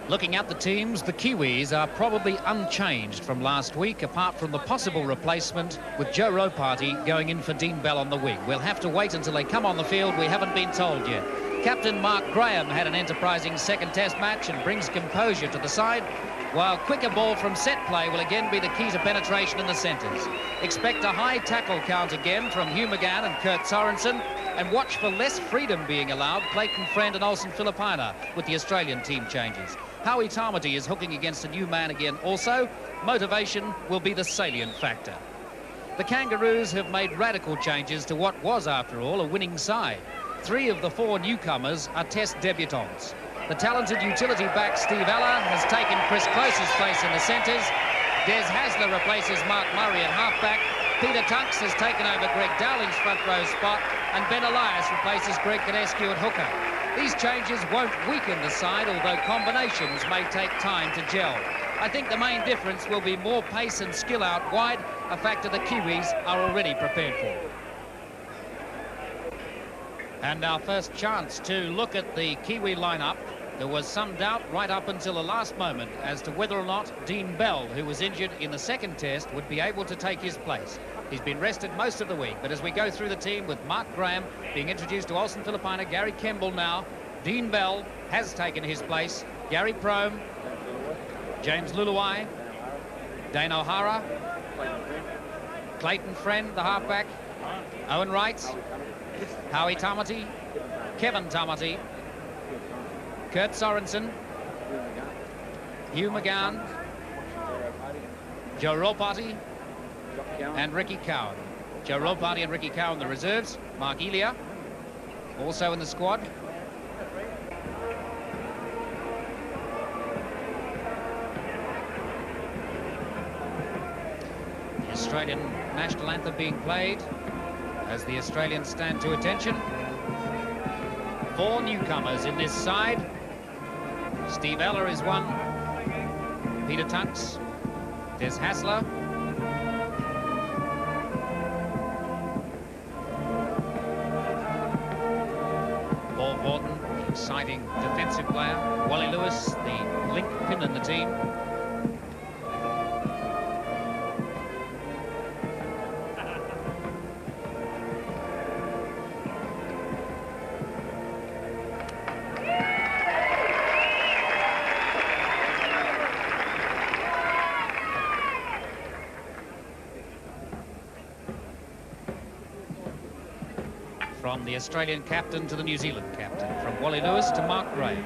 Looking at the teams, the Kiwis are probably unchanged from last week, apart from the possible replacement with Joe Ropati going in for Dean Bell on the wing. We'll have to wait until they come on the field. We haven't been told yet. Captain Mark Graham had an enterprising second test match and brings composure to the side, while quicker ball from set play will again be the key to penetration in the centres. Expect a high tackle count again from Hugh McGann and Kurt Sorensen, and watch for less freedom being allowed, Clayton Friend and Olsen Filipina, with the Australian team changes. Howie Tamati is hooking against a new man again also. Motivation will be the salient factor. The Kangaroos have made radical changes to what was, after all, a winning side. 3 of the 4 newcomers are test debutants. The talented utility back Steve Ella has taken Chris Close's place in the centres. Des Hasler replaces Mark Murray at halfback. Peter Tunks has taken over Greg Dowling's front row spot, and Ben Elias replaces Greg Cadescu at hooker. These changes won't weaken the side, although combinations may take time to gel. I think the main difference will be more pace and skill out wide, a factor the Kiwis are already prepared for. And our first chance to look at the Kiwi lineup. There was some doubt right up until the last moment as to whether or not Dean Bell, who was injured in the second test, would be able to take his place. He's been rested most of the week, but as we go through the team with Mark Graham being introduced to Olsen Filipina, Gary Kemble now, Dean Bell has taken his place, Gary Prome, James Luluai, Dane O'Hara, Clayton Friend, the halfback, Owen Wright, Howie Tamati, Kevin Tamati, Kurt Sorensen, Hugh McGann, Joe Ropati, and Ricky Cowan. Joe Ropati and Ricky Cowan, the reserves. Mark Elia, also in the squad. The Australian national anthem being played as the Australians stand to attention. 4 newcomers in this side. Steve Ella is one. Peter Tunks, Des Hasler, Paul Morton, the exciting defensive player. Wally Lewis, the linchpin in the team. From the Australian captain to the New Zealand captain, from Wally Lewis to Mark Graham.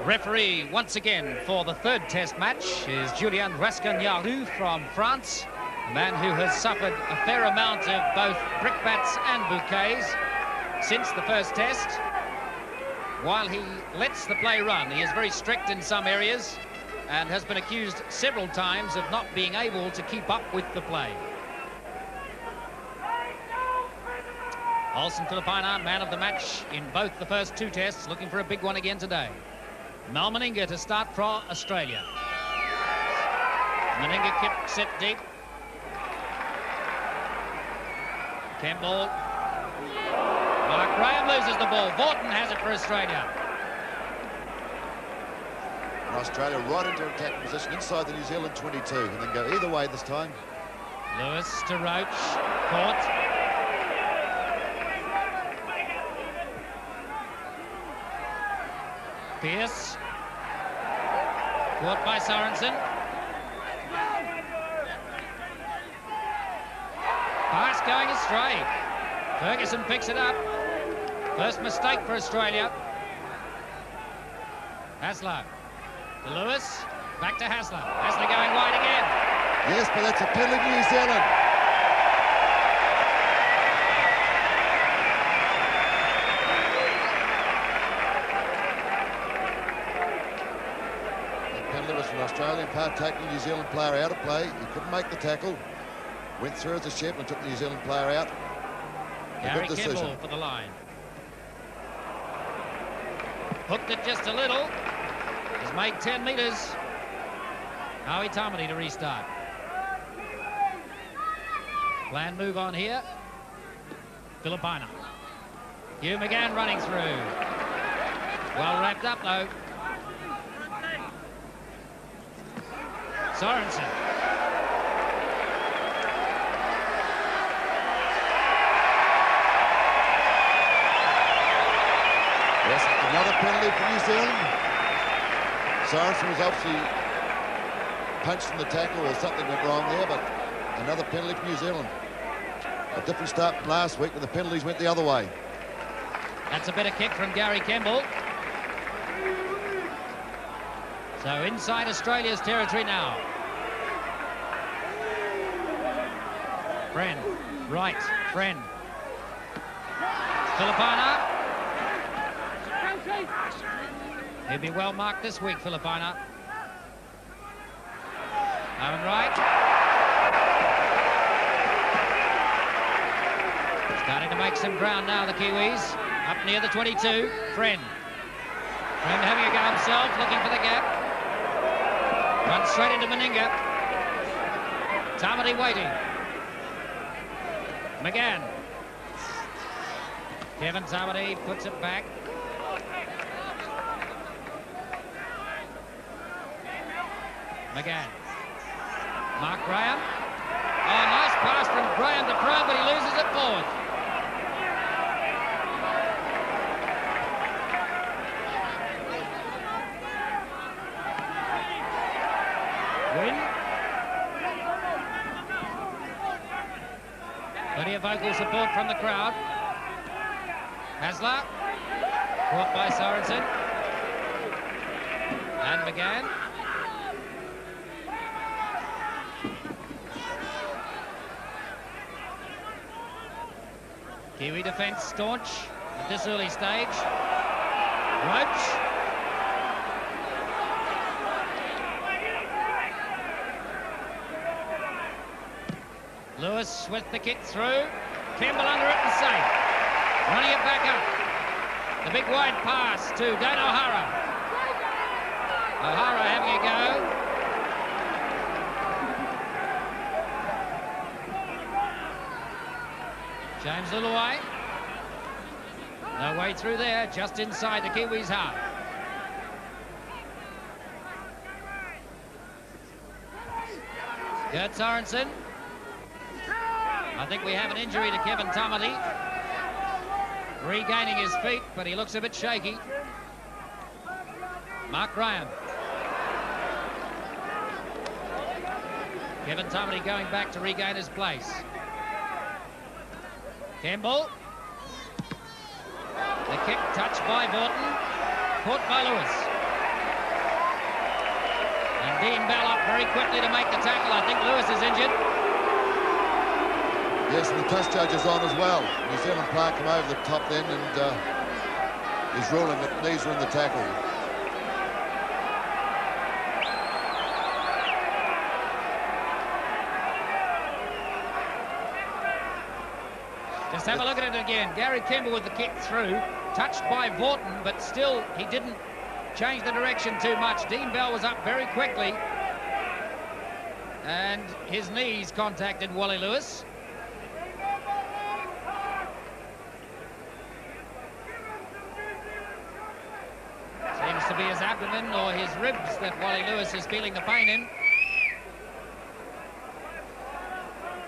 Referee once again for the 3rd test match is Julien Rascagnarou from France, a man who has suffered a fair amount of both brickbats and bouquets since the first test. While he lets the play run, he is very strict in some areas and has been accused several times of not being able to keep up with the play. Olsen Filipina, man of the match in both the first 2 tests, looking for a big one again today. Mal Meninga to start for Australia. Meninga kicks it deep. Campbell. Mark Graham loses the ball. Vaughton has it for Australia. And Australia right into attack position inside the New Zealand 22, and then go either way this time. Lewis to Roach. Caught. Pearce. Caught by Sorensen. Pass going astray. Ferguson picks it up. First mistake for Australia. Hasler to Lewis. Back to Hasler. Hasler going wide again. Yes, but that's a penalty to New Zealand. The penalty was from an Australian part taking the New Zealand player out of play. He couldn't make the tackle. Went through as a chip and took the New Zealand player out. Gary Campbell for the line. Hooked it just a little. He's made 10 metres. Howie Tamati to restart. Planned move on here. Filipina. Hugh McGann running through. Well wrapped up though. Sorensen. Yes, another penalty for New Zealand. Sorensen was obviously punched in the tackle or something went wrong there, but another penalty for New Zealand. A different start from last week when the penalties went the other way. That's a better kick from Gary Campbell. So inside Australia's territory now. Friend, right, Friend. Filipina. He'll be well marked this week, Filipina. Owen Wright. Starting to make some ground now, the Kiwis. Up near the 22, Friend. Friend having a go himself, looking for the gap. Runs straight into Meninga. Tamati waiting. McGann. Kevin Tamati puts it back. McGann. Mark Graham. Oh, nice pass from Graham to Crowe, but he loses it forward. Win. Plenty of vocal support from the crowd. Hasler. Caught by Sorensen. And McGann. Kiwi defence staunch at this early stage. Roach. Lewis with the kick through. Campbell under it and safe. Running it back up. The big wide pass to Dan O'Hara. O'Hara having a go. James Luluai. No way through there, just inside the Kiwis' half. Gert Sorensen. I think we have an injury to Kevin Tamati. Regaining his feet, but he looks a bit shaky. Mark Graham. Kevin Tamati going back to regain his place. Campbell. The kick touched by Vaughton. Caught by Lewis. And Dean Bell up very quickly to make the tackle. I think Lewis is injured. Yes, and the touch judge is on as well. New Zealand player come over the top then and he's ruling that knees are in the tackle. Just have a look at it again. Gary Campbell with the kick through, touched by Vaughton, but still he didn't change the direction too much. Dean Bell was up very quickly, and his knees contacted Wally Lewis. be his abdomen or his ribs that Wally Lewis is feeling the pain in.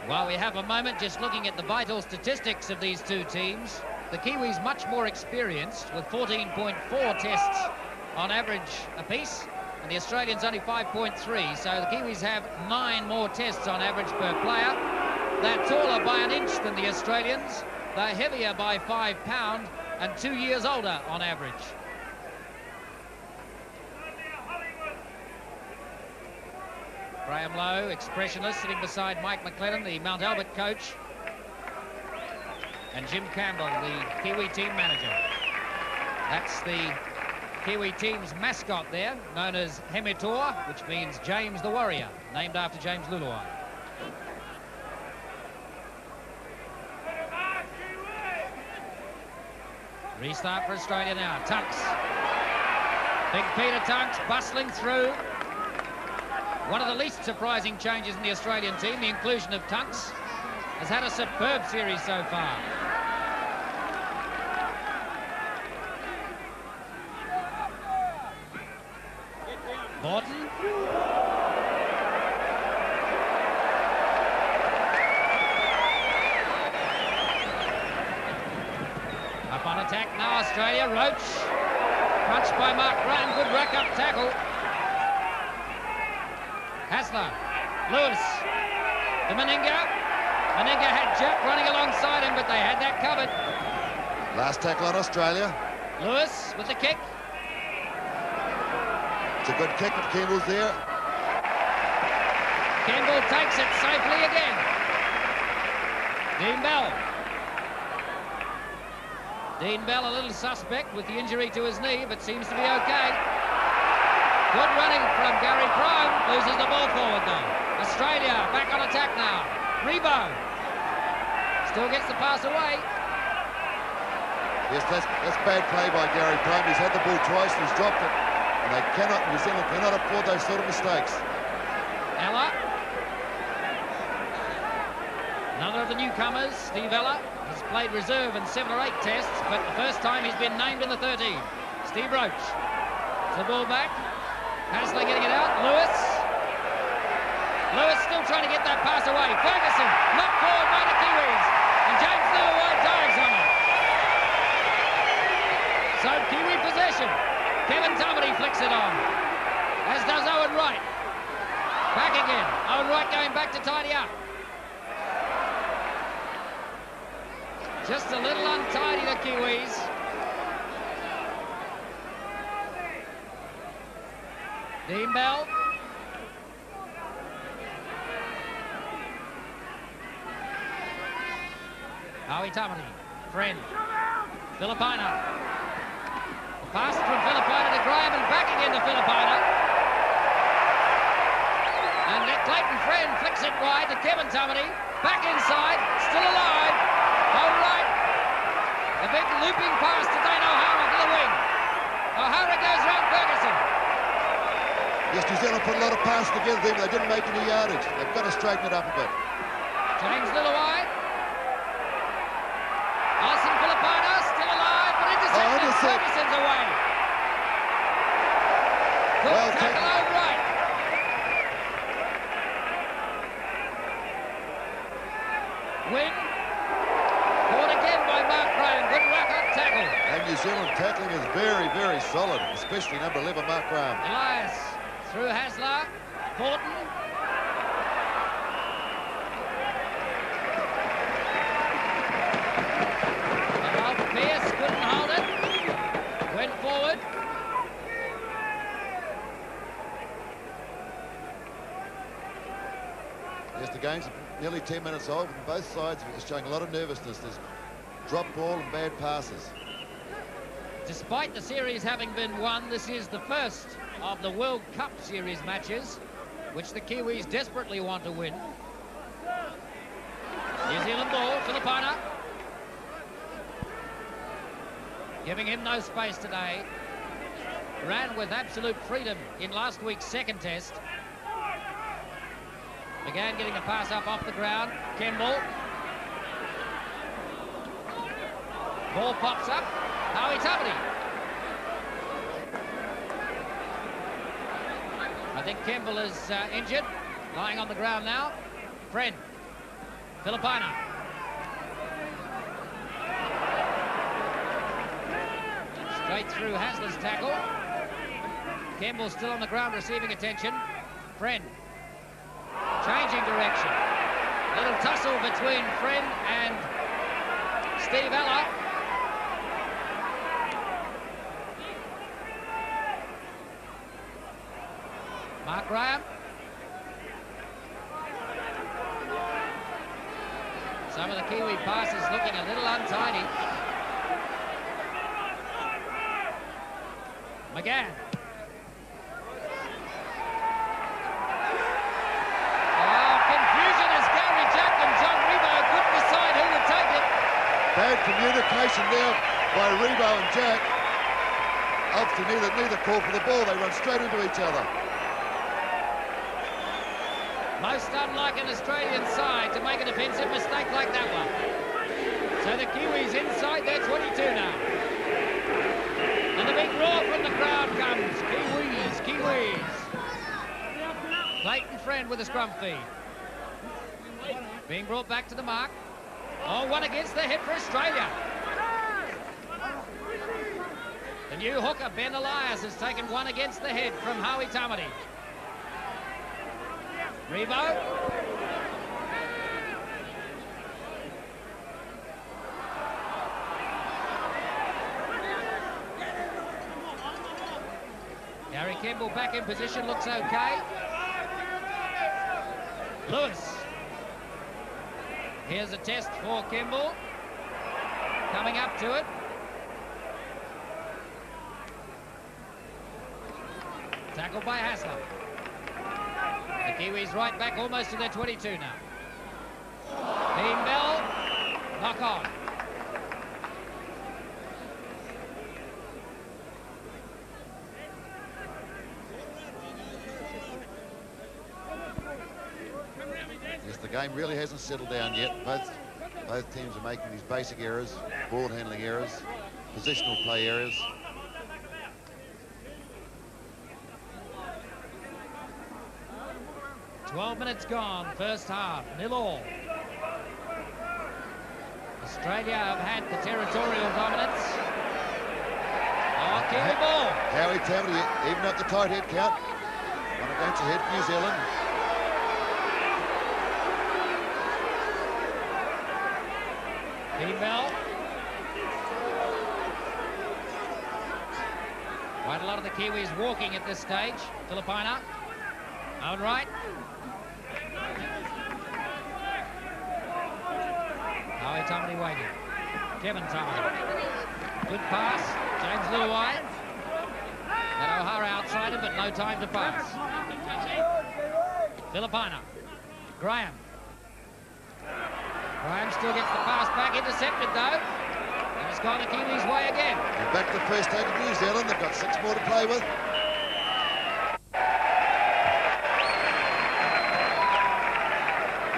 While we have a moment just looking at the vital statistics of these two teams, the Kiwis much more experienced with 14.4 tests on average apiece, and the Australians only 5.3, so the Kiwis have 9 more tests on average per player. They're taller by an inch than the Australians, they're heavier by 5 pounds, and 2 years older on average. Graham Lowe, expressionless, sitting beside Mike McLennan, the Mount Albert coach, and Jim Campbell, the Kiwi team manager. That's the Kiwi team's mascot there, known as Hemitor, which means James the Warrior, named after James Luluai. Restart for Australia now. Tunks. Big Peter Tunks bustling through. One of the least surprising changes in the Australian team, the inclusion of Tunks, has had a superb series so far. Morton. Up on attack now, Australia. Roach. Crunched by Mark Graham. Good rack-up tackle. Hasler. Lewis. To Meninga. Meninga had Jack running alongside him, but they had that covered. Last tackle on Australia. Lewis with the kick. It's a good kick if Campbell's there. Campbell takes it safely again. Dean Bell. Dean Bell a little suspect with the injury to his knee, but seems to be okay. Good running from Gary Prime. Loses the ball forward though. Australia back on attack now. Rebo. Still gets the pass away. Yes, that's bad play by Gary Prime. He's had the ball twice and he's dropped it. And they cannot, New Zealand cannot afford those sort of mistakes. Ella. Another of the newcomers, Steve Ella, has played reserve in 7 or 8 tests, but the first time he's been named in the 13. Steve Roach. The ball back. Hasler getting it out. Lewis. Lewis still trying to get that pass away. Ferguson knocked forward by the Kiwis. And James Luluai dives on it. So Kiwi possession. Kevin Tumity flicks it on, as does Owen Wright. Back again. Owen Wright going back to tidy up. Just a little untidy, the Kiwis. Dean Bell. Howie Tumity. Friend. Filipina. Pass from Filipina to Graham and back again to Filipina. And Clayton Friend flicks it wide to Kevin Tumity. Back inside, still alive. All right. A big looping pass to Dane O'Hara to the wing. O'Hara goes round Ferguson. Yes, New Zealand put a lot of passes together there, but they didn't make any yardage. They've got to straighten it up a bit. James Luluai. Alison Filipina still alive, but intercepted. Ferguson's away. Good well tackle over right. Win. Caught again by Mark Graham. Good rack-up tackle. And New Zealand tackling is very, very solid, especially number 11, Mark Graham. Elias through Hasler. Horton. Pierce couldn't hold it. Went forward. Yes, the game's nearly 10 minutes old, and both sides are showing a lot of nervousness. There's drop ball and bad passes. Despite the series having been won, this is the first of the World Cup Series matches, which the Kiwis desperately want to win. New Zealand ball, Filipina. Giving him no space today. Ran with absolute freedom in last week's second test. Began getting a pass up off the ground. Kemble. Ball pops up. Howie Tumity. I think Kemble is injured, lying on the ground now. Friend, Filipina. Straight through Hasler's tackle. Kemble still on the ground receiving attention. Friend, changing direction. Little tussle between Friend and Steve Ella. Mark Graham. Some of the Kiwi passes looking a little untidy. McGann. Oh, confusion as Gary Jack and John Rebo couldn't decide who would take it. Bad communication there by Rebo and Jack. Obviously neither call for the ball. They run straight into each other. Most unlike an Australian side to make a defensive mistake like that one. So the Kiwis inside their 22 now. And the big roar from the crowd comes. Kiwis, Kiwis. Clayton Friend with a scrum feed. Being brought back to the mark. Oh, one against the head for Australia. The new hooker, Ben Elias, has taken one against the head from Howie Tamati. Rebo. Gary Kemble back in position, looks okay. Lewis. Here's a test for Kemble. Coming up to it. Tackled by Hasler. The Kiwis right back almost to their 22 now. Dean Bell, knock on. Yes, the game really hasn't settled down yet. Both teams are making these basic errors, ball handling errors, positional play errors. Twelve minutes gone, first half, 0-0. Australia have had the territorial dominance. Oh, Kiwi ball. Howie Tamati, even up the tight head count. One against the head for New Zealand. Dean Bell. Quite a lot of the Kiwis walking at this stage. Filipina. Owen Wright. Howie Tamati waiting. Kevin Tamati. Good pass. James Luai. That O'Hara outside him, but no time to pass. Filipina. Graham. Graham still gets the pass back. Intercepted, though. And it's gone the Kiwis' way again. And back to the first take of New Zealand. They've got 6 more to play with.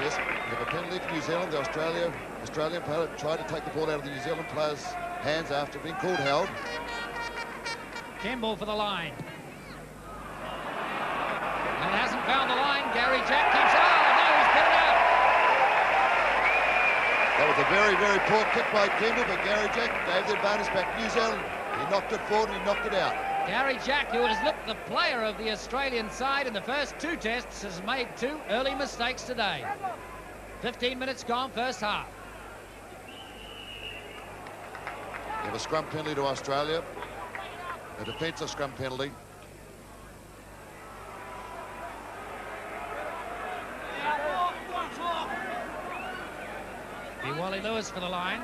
Yes, we have a penalty for New Zealand. The Australian player tried to take the ball out of the New Zealand player's hands after being called held. Kemble for the line. And it hasn't found the line. Gary Jack keeps... Oh, no, he's put it out. That was a very, very poor kick by Kemble, but Gary Jack gave the advantage back to New Zealand. He knocked it forward and he knocked it out. Gary Jack, who has looked the player of the Australian side in the first 2 tests, has made 2 early mistakes today. 15 minutes gone, first half. They have a scrum penalty to Australia. A defensive scrum penalty. Be Wally Lewis for the line.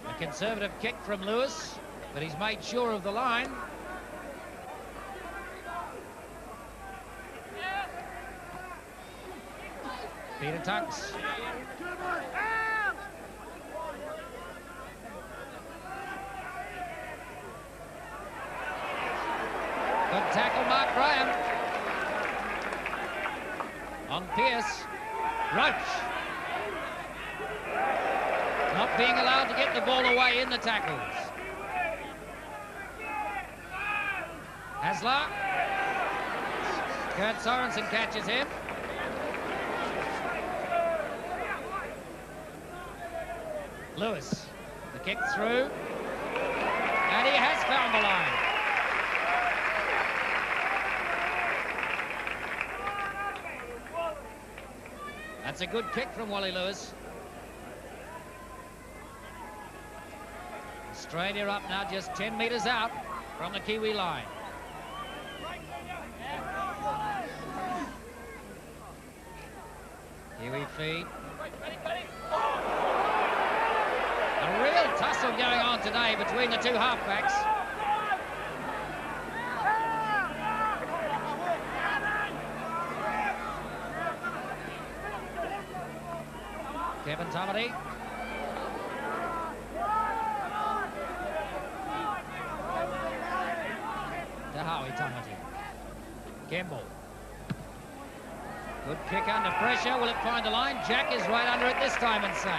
A conservative kick from Lewis, but he's made sure of the line. Peter Tunks. Good tackle, Mark Graham. On Pearce. Roach. Not being allowed to get the ball away in the tackles. Hasler. Kurt Sorensen catches him. Lewis, the kick through. And he has found the line. That's a good kick from Wally Lewis. Australia up now just 10 metres out from the Kiwi line. Kiwi feed. A real tussle going on today between the two halfbacks. Kevin Tumity. To Howie Tumity. Kemble. Good kick under pressure. Will it find the line? Jack is right under it this time and safe.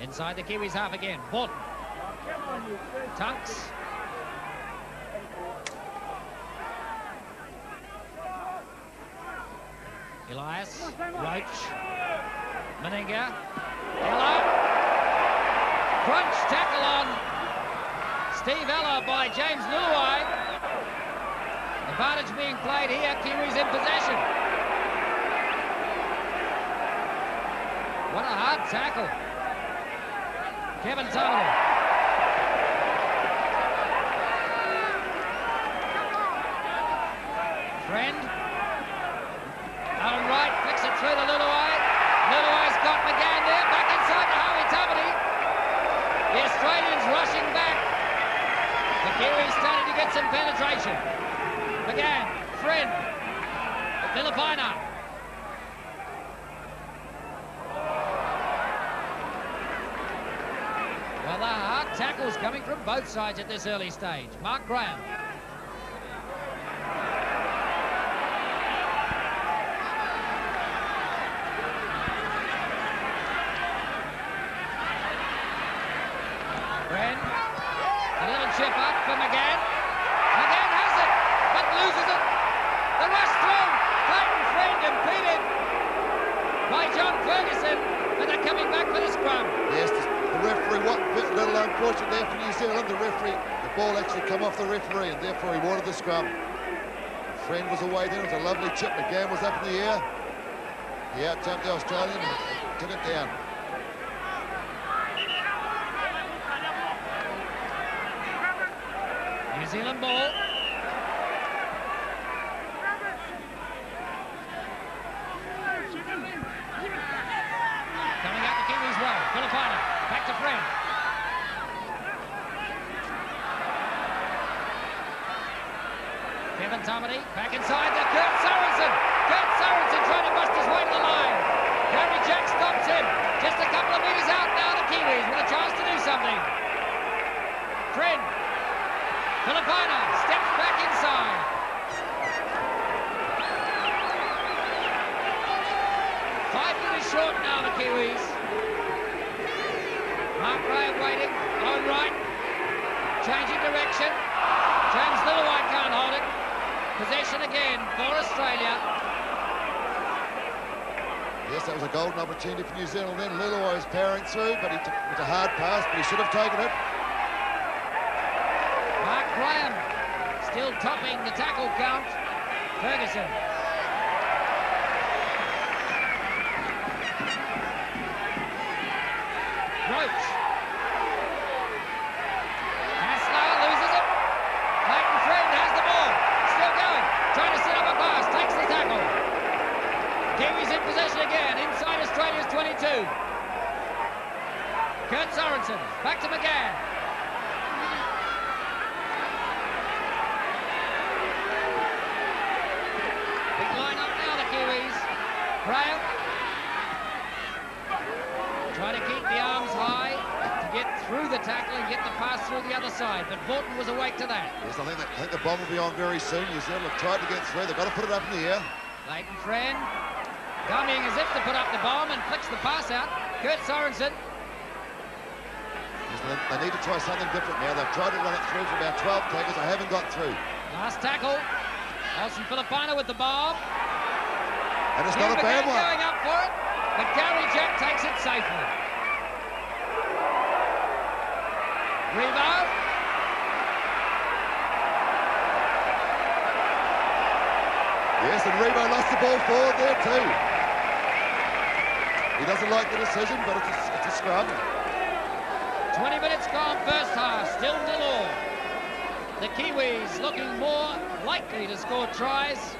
Inside the Kiwis half again. Borton. Tunks. Elias. Roach. Meninga. Ella. Crunch tackle on Steve Ella by James Luluai. Advantage being played here. Kiwis in possession. What a hard tackle. Kevin Tumity. Friend. On right, flicks it through to Luluai. Luluai's got McGann there. Back inside to Howie Tumity. The Australians rushing back. The Kiwis starting to get some penetration. McGann, Friend, Filipina. Well, the hard tackles coming from both sides at this early stage. Mark Graham. Friend. A little chip up for McGann. McGann has it, but loses it. The rush through. Clayton Friend impeded by John Ferguson, and they're coming back for the scrum. Yes, the referee, what a little unfortunate there for New Zealand. The ball actually come off the referee, and therefore he wanted the scrum. Friend was away there. It was a lovely chip. McGann was up in the air. He out-jumped the Australian and took it down. New Zealand ball. Coming out the Kiwis' way. Filipina. Back to Friend. Kevin Tumity. Back inside to Kurt Sorensen. Kurt Sorensen trying to bust his way to the line. Gary Jack stops him. Just a couple of metres out now, the Kiwis with a chance to do something. Friend. Filipina steps back inside. Five minutes short now, the Kiwis. Mark Graham waiting, on right. Changing direction. James Luluai can't hold it. Possession again for Australia. Yes, that was a golden opportunity for New Zealand then. Luluai was powering through, but it was a hard pass, but he should have taken it. Mark Graham still topping the tackle count. Ferguson. Roach. Hasler loses it. Clayton Friend has the ball. Still going. Trying to set up a pass. Takes the tackle. Kiwis in possession again. Inside Australia's 22. Kurt Sorensen. Back to McGann. Big line up now, the Kiwis. Graham. Trying to keep the arms high to get through the tackle and get the pass through the other side, but Borton was awake to that. Yes, I think the bomb will be on very soon. New Zealand have tried to get through. They've got to put it up in the air. Clayton Friend, dummying as if to put up the bomb and flicks the pass out. Kurt Sorensen. They need to try something different now. They've tried to run it through for about 12 tackles. They haven't got through. Last tackle. Olsen Filipino with the bomb. And it's not a bad one. Going up for it, but Gary Jack takes it safely. Revo. Yes, and Revo lost the ball forward there too. He doesn't like the decision, but it's a scrum. 20 minutes gone, first half, still 0-0. The Kiwis looking more likely to score tries.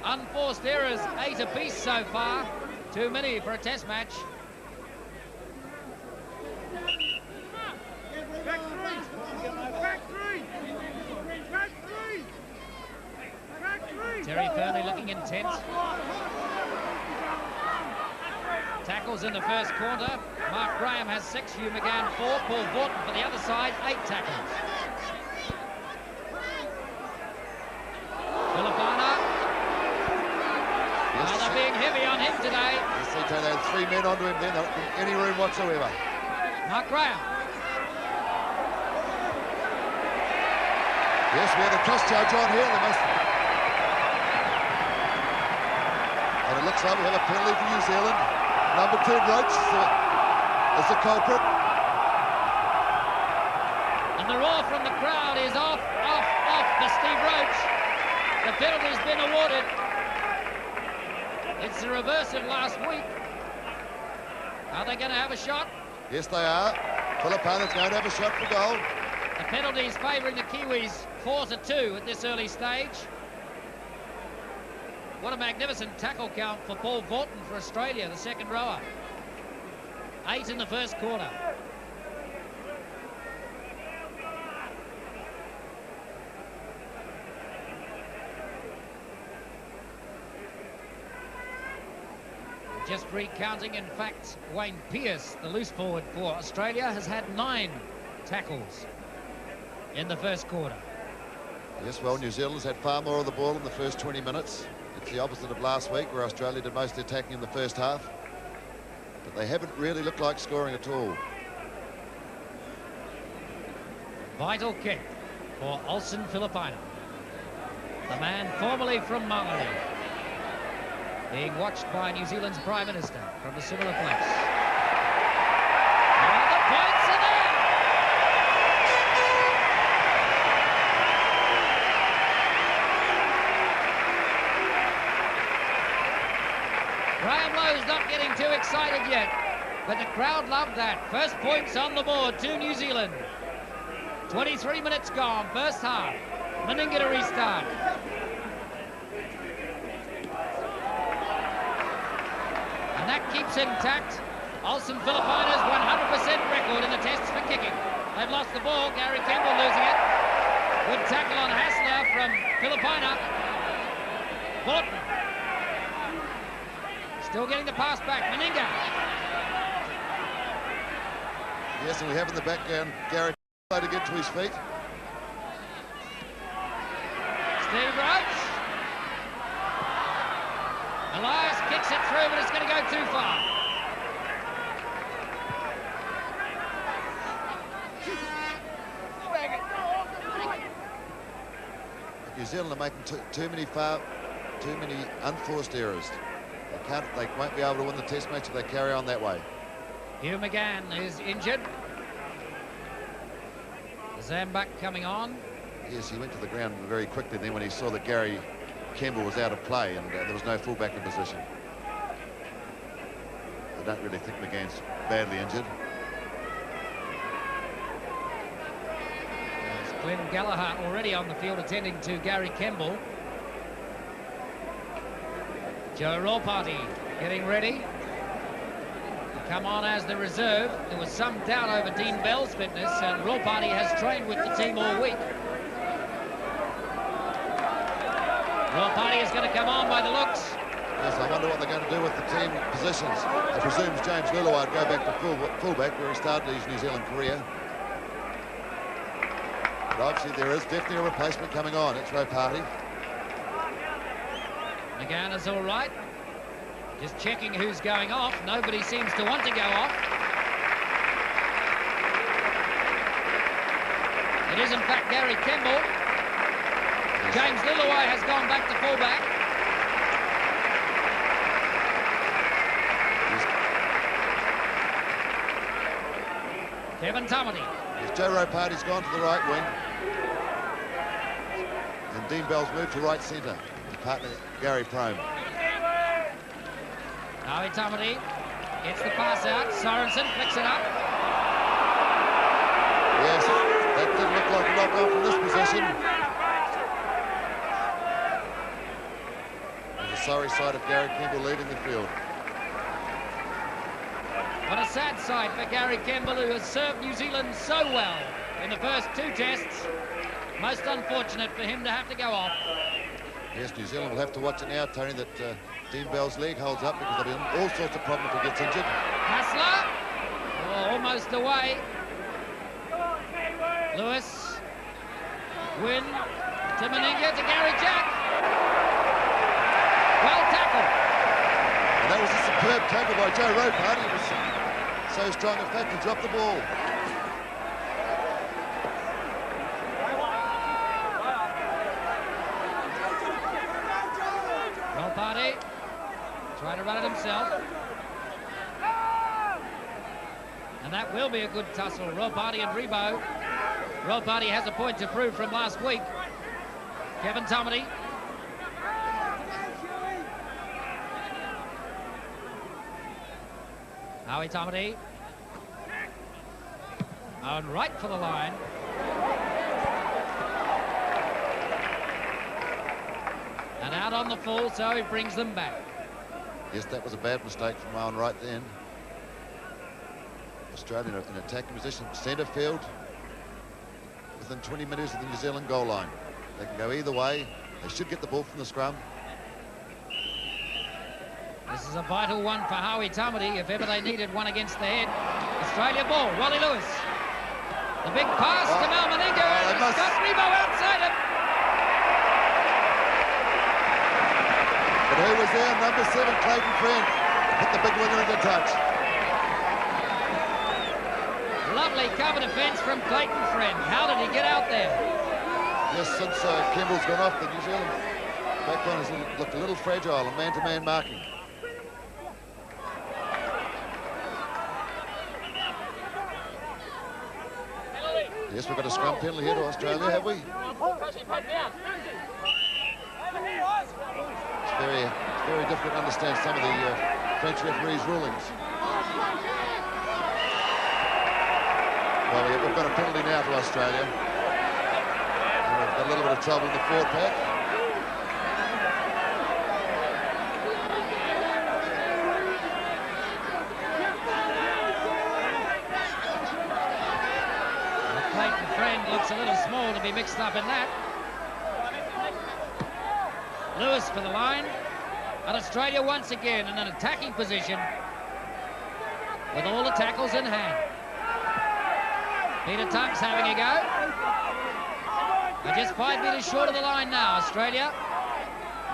Unforced errors, 8 apiece so far. Too many for a test match. Terry Fernley looking intent. Tackles in the first quarter. Mark Graham has 6, Hugh McGann 4, Paul Vaughton for the other side, 8 tackles. Filipina. Yes, They're being heavy on him today. Yes, they had 3 men onto him then. There wasn't any room whatsoever. Mark Graham. Yes, we have a cross charge on here. They must. And it looks like we have a penalty for New Zealand. Number 10, Roach, is the culprit. And the roar from the crowd is off for Steve Roach. The penalty's been awarded. It's the reverse of last week. Are they going to have a shot? Yes, they are. Filipina's going to have a shot for goal. The penalty's favouring the Kiwis 4-2 at this early stage. What a magnificent tackle count for Paul Vaughton for Australia, the second rower. 8 in the first quarter. Just recounting, in fact, Wayne Pearce, the loose forward for Australia, has had 9 tackles in the first quarter. Yes, well, New Zealand's had far more of the ball in the first 20 minutes. It's the opposite of last week, where Australia did most of the attacking in the first half. But they haven't really looked like scoring at all. Vital kick for Olsen Filipino, the man formerly from Maori, being watched by New Zealand's Prime Minister from a similar place. And the points are there! Graham Lowe's not getting too excited yet, but the crowd loved that. First points on the board to New Zealand. 23 minutes gone, first half. Meninga to restart. And that keeps intact Olsen Filipino's 100% record in the tests for kicking. They've lost the ball, Gary Campbell losing it. Good tackle on Hassler from Filipina. Vaughton. Still getting the pass back, Meninga. Yes, and we have in the background Gary to get to his feet. Steve Roach. Elias kicks it through, but it's going to go too far. New Zealand are making too many unforced errors. They won't be able to win the test match if they carry on that way. Hugh McGann is injured. Zambuk coming on. Yes, he went to the ground very quickly then when he saw that Gary Campbell was out of play and there was no fullback in position. I don't really think McGann's badly injured. There's Glenn Gallagher already on the field attending to Gary Campbell. Joe Rawparty getting ready to come on as the reserve. There was some doubt over Dean Bell's fitness, and Rawparty has trained with the team all week. Rawparty is going to come on by the looks. Yes, I wonder what they're going to do with the team positions. I presume James Lillard would go back to fullback where he started his New Zealand career. But obviously there is definitely a replacement coming on. It's Rawparty. McGann is all right. Just checking who's going off. Nobody seems to want to go off. It is, in fact, Gary Kemble. James Lillaway has gone back to fullback. Kevin Tumity. Joe Ropati's gone to the right wing. And Dean Bell's moved to right centre. His partner, Gary Prome. Howie Tumity gets the pass out. Sorensen flicks it up. Yes, that didn't look like a knock-on from this position. And the sorry side of Gary Kemble leading the field. What a sad sight for Gary Kemble, who has served New Zealand so well in the first 2 tests. Most unfortunate for him to have to go off. Yes, New Zealand will have to watch it now, Tony, that Dean Bell's leg holds up, because there'll be all sorts of problems if he gets injured. Hassler, almost away. Lewis, Wynn, to Meninga, to Gary Jack. Well tackled. And that was a superb tackle by Joe Ropati. He was so strong, in fact, he dropped the ball. Ropati trying to run it himself. And that will be a good tussle. Ropati and Rebo. Ropati has a point to prove from last week. Kevin Tumity. Howie Tumity. And right for the line. And out on the full, so he brings them back. Yes, that was a bad mistake from Owen right then. Australia in attacking position, centre field, within 20 metres of the New Zealand goal line. They can go either way. They should get the ball from the scrum. This is a vital one for Howie Tumity, if ever they needed one against the head. Australia ball, Wally Lewis. The big pass to Mal Meninga, and he's got Rebo outside him. But who was there? Number 7, Clayton Friend. Put the big winger into touch. Lovely cover defence from Clayton Friend. How did he get out there? Yes, since Kemble's gone off, the New Zealand backline has looked a little fragile on man-to-man marking. Yes, we've got a scrum penalty here to Australia, have we? It's very difficult to understand some of the French referees' rulings. Well, we've got a penalty now to Australia. And we've got a little bit of trouble in the forward pack. Clayton Friend looks a little small to be mixed up in that. Lewis for the line. And Australia once again in an attacking position with all the tackles in hand. Peter Tunk's having a go. They're just 5 metres short of the line now, Australia.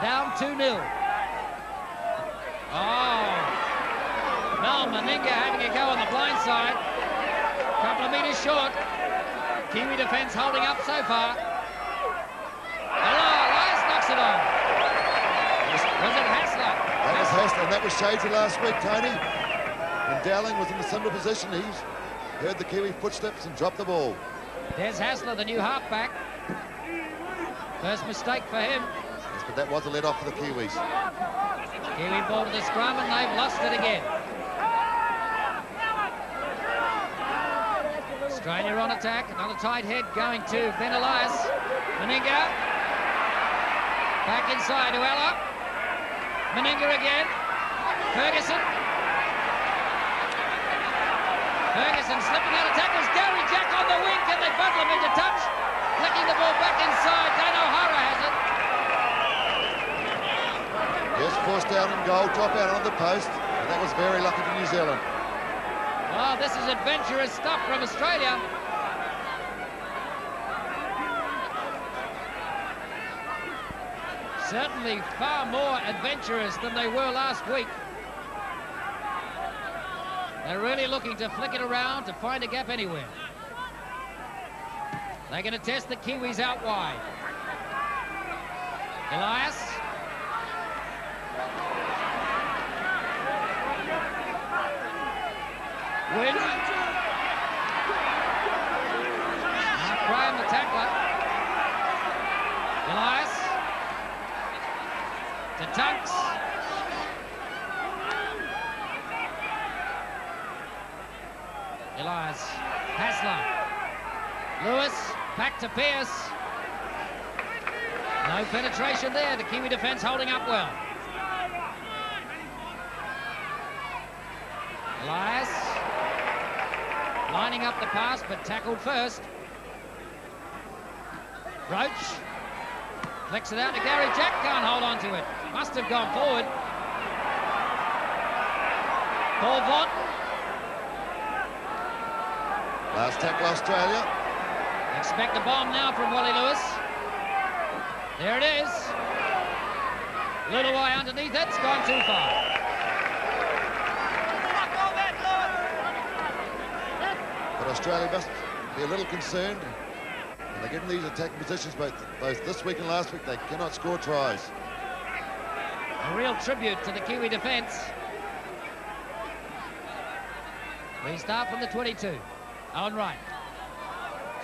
Down 2-0. Oh. Mal Meninga having a go on the blind side. Couple of metres short. Kiwi defence holding up so far. Elias knocks it on. Was it Hassler? That was Hassler, and that was shady last week, Tony. When Dowling was in a similar position, he's heard the Kiwi footsteps and dropped the ball. There's Hassler, the new halfback. First mistake for him. Yes, but that was a let-off for the Kiwis. Kiwi ball to the scrum, and they've lost it again. Australia on attack. Another tight head going to Ben Elias. Meninga. Back inside to Ella. Meninga again. Ferguson. Ferguson slipping out of tackles. Gary Jack on the wing. Can they bundle him into touch? Flicking the ball back inside. Dan O'Hara has it. Yes, forced down in goal. Drop out on the post. And that was very lucky for New Zealand. Oh, this is adventurous stuff from Australia. Certainly far more adventurous than they were last week. They're really looking to flick it around to find a gap anywhere. They're going to test the Kiwis out wide. Elias. Win. Mark Graham, the tackler. Elias. To Tunks. Elias. Hasler. Lewis. Back to Pearce. No penetration there. The Kiwi defence holding up well. Elias. Lining up the pass, but tackled first. Roach. Flicks it out to Gary. Jack can't hold on to it. Must have gone forward. Paul Vaught. Last tackle, Australia. Expect a bomb now from Wally Lewis. There it is. Little way underneath it. It's gone too far. But Australia must be a little concerned. When they get in these attacking positions, both this week and last week, they cannot score tries. A real tribute to the Kiwi defence. We start from the 22. Owen Wright.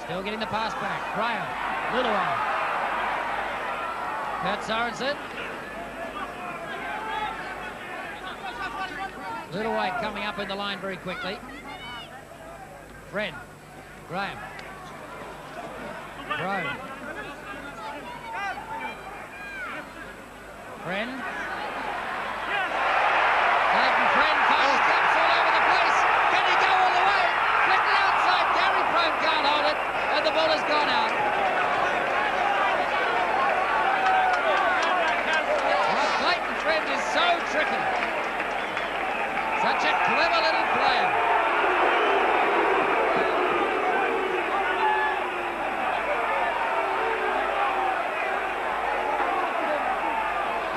Still getting the pass back. Graham. Littleway. Kurt Sorensen. Littleway coming up in the line very quickly. Friend. Graham. Brown. Friend. Clayton Friend finds gaps all over the place. Can he go all the way? Quickly outside. Gary Prone can't hold it, and the ball has gone out. Oh, Clayton Friend is so tricky. Such a clever little player.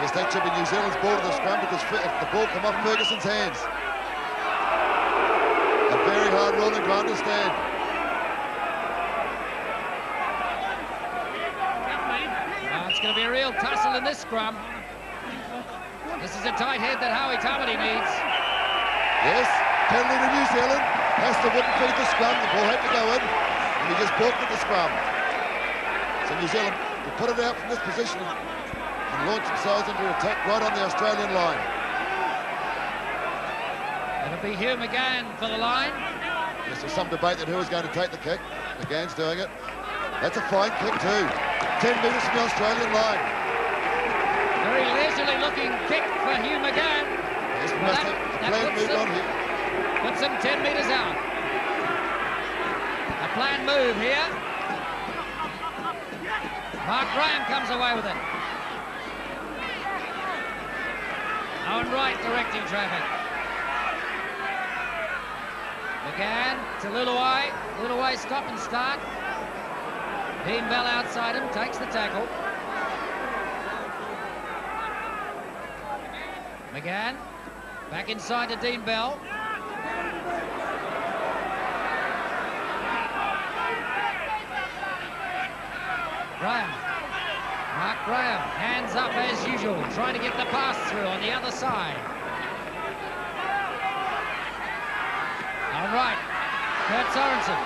Yes, that should be New Zealand's ball to the scrum because the ball come off Ferguson's hands. A very hard ruling to understand. It's going to be a real tussle in this scrum. This is a tight head that Howie Tamati needs. Yes, penalty to New Zealand. Hester wouldn't feed the scrum. The ball had to go in, and he just balked at the scrum. So New Zealand will put it out from this position and launch themselves into attack right on the Australian line. It'll be Hugh McGann for the line. Yes, there's some debate that who is going to take the kick. McGann's doing it. That's a fine kick too. 10 metres from the Australian line. Very leisurely looking kick for Hugh McGann. Yes, we must have the plan moved on here. Puts him 10 metres out. A planned move here. Mark Graham comes away with it. Owen Wright directing traffic. McGann to Littleway. Littleway stop and start. Dean Bell outside him, takes the tackle. McGann back inside to Dean Bell. Graham. Mark Graham, hands up as usual, trying to get the pass through on the other side. All right, Kurt Sorensen.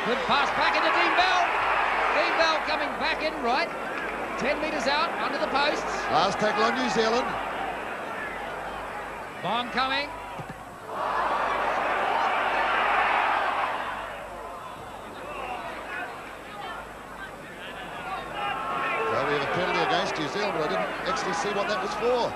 Good pass back into Dean Bell. Dean Bell coming back in right. 10 metres out, under the posts. Last tackle on New Zealand. Bong coming. We have a penalty against New Zealand, but I didn't actually see what that was for.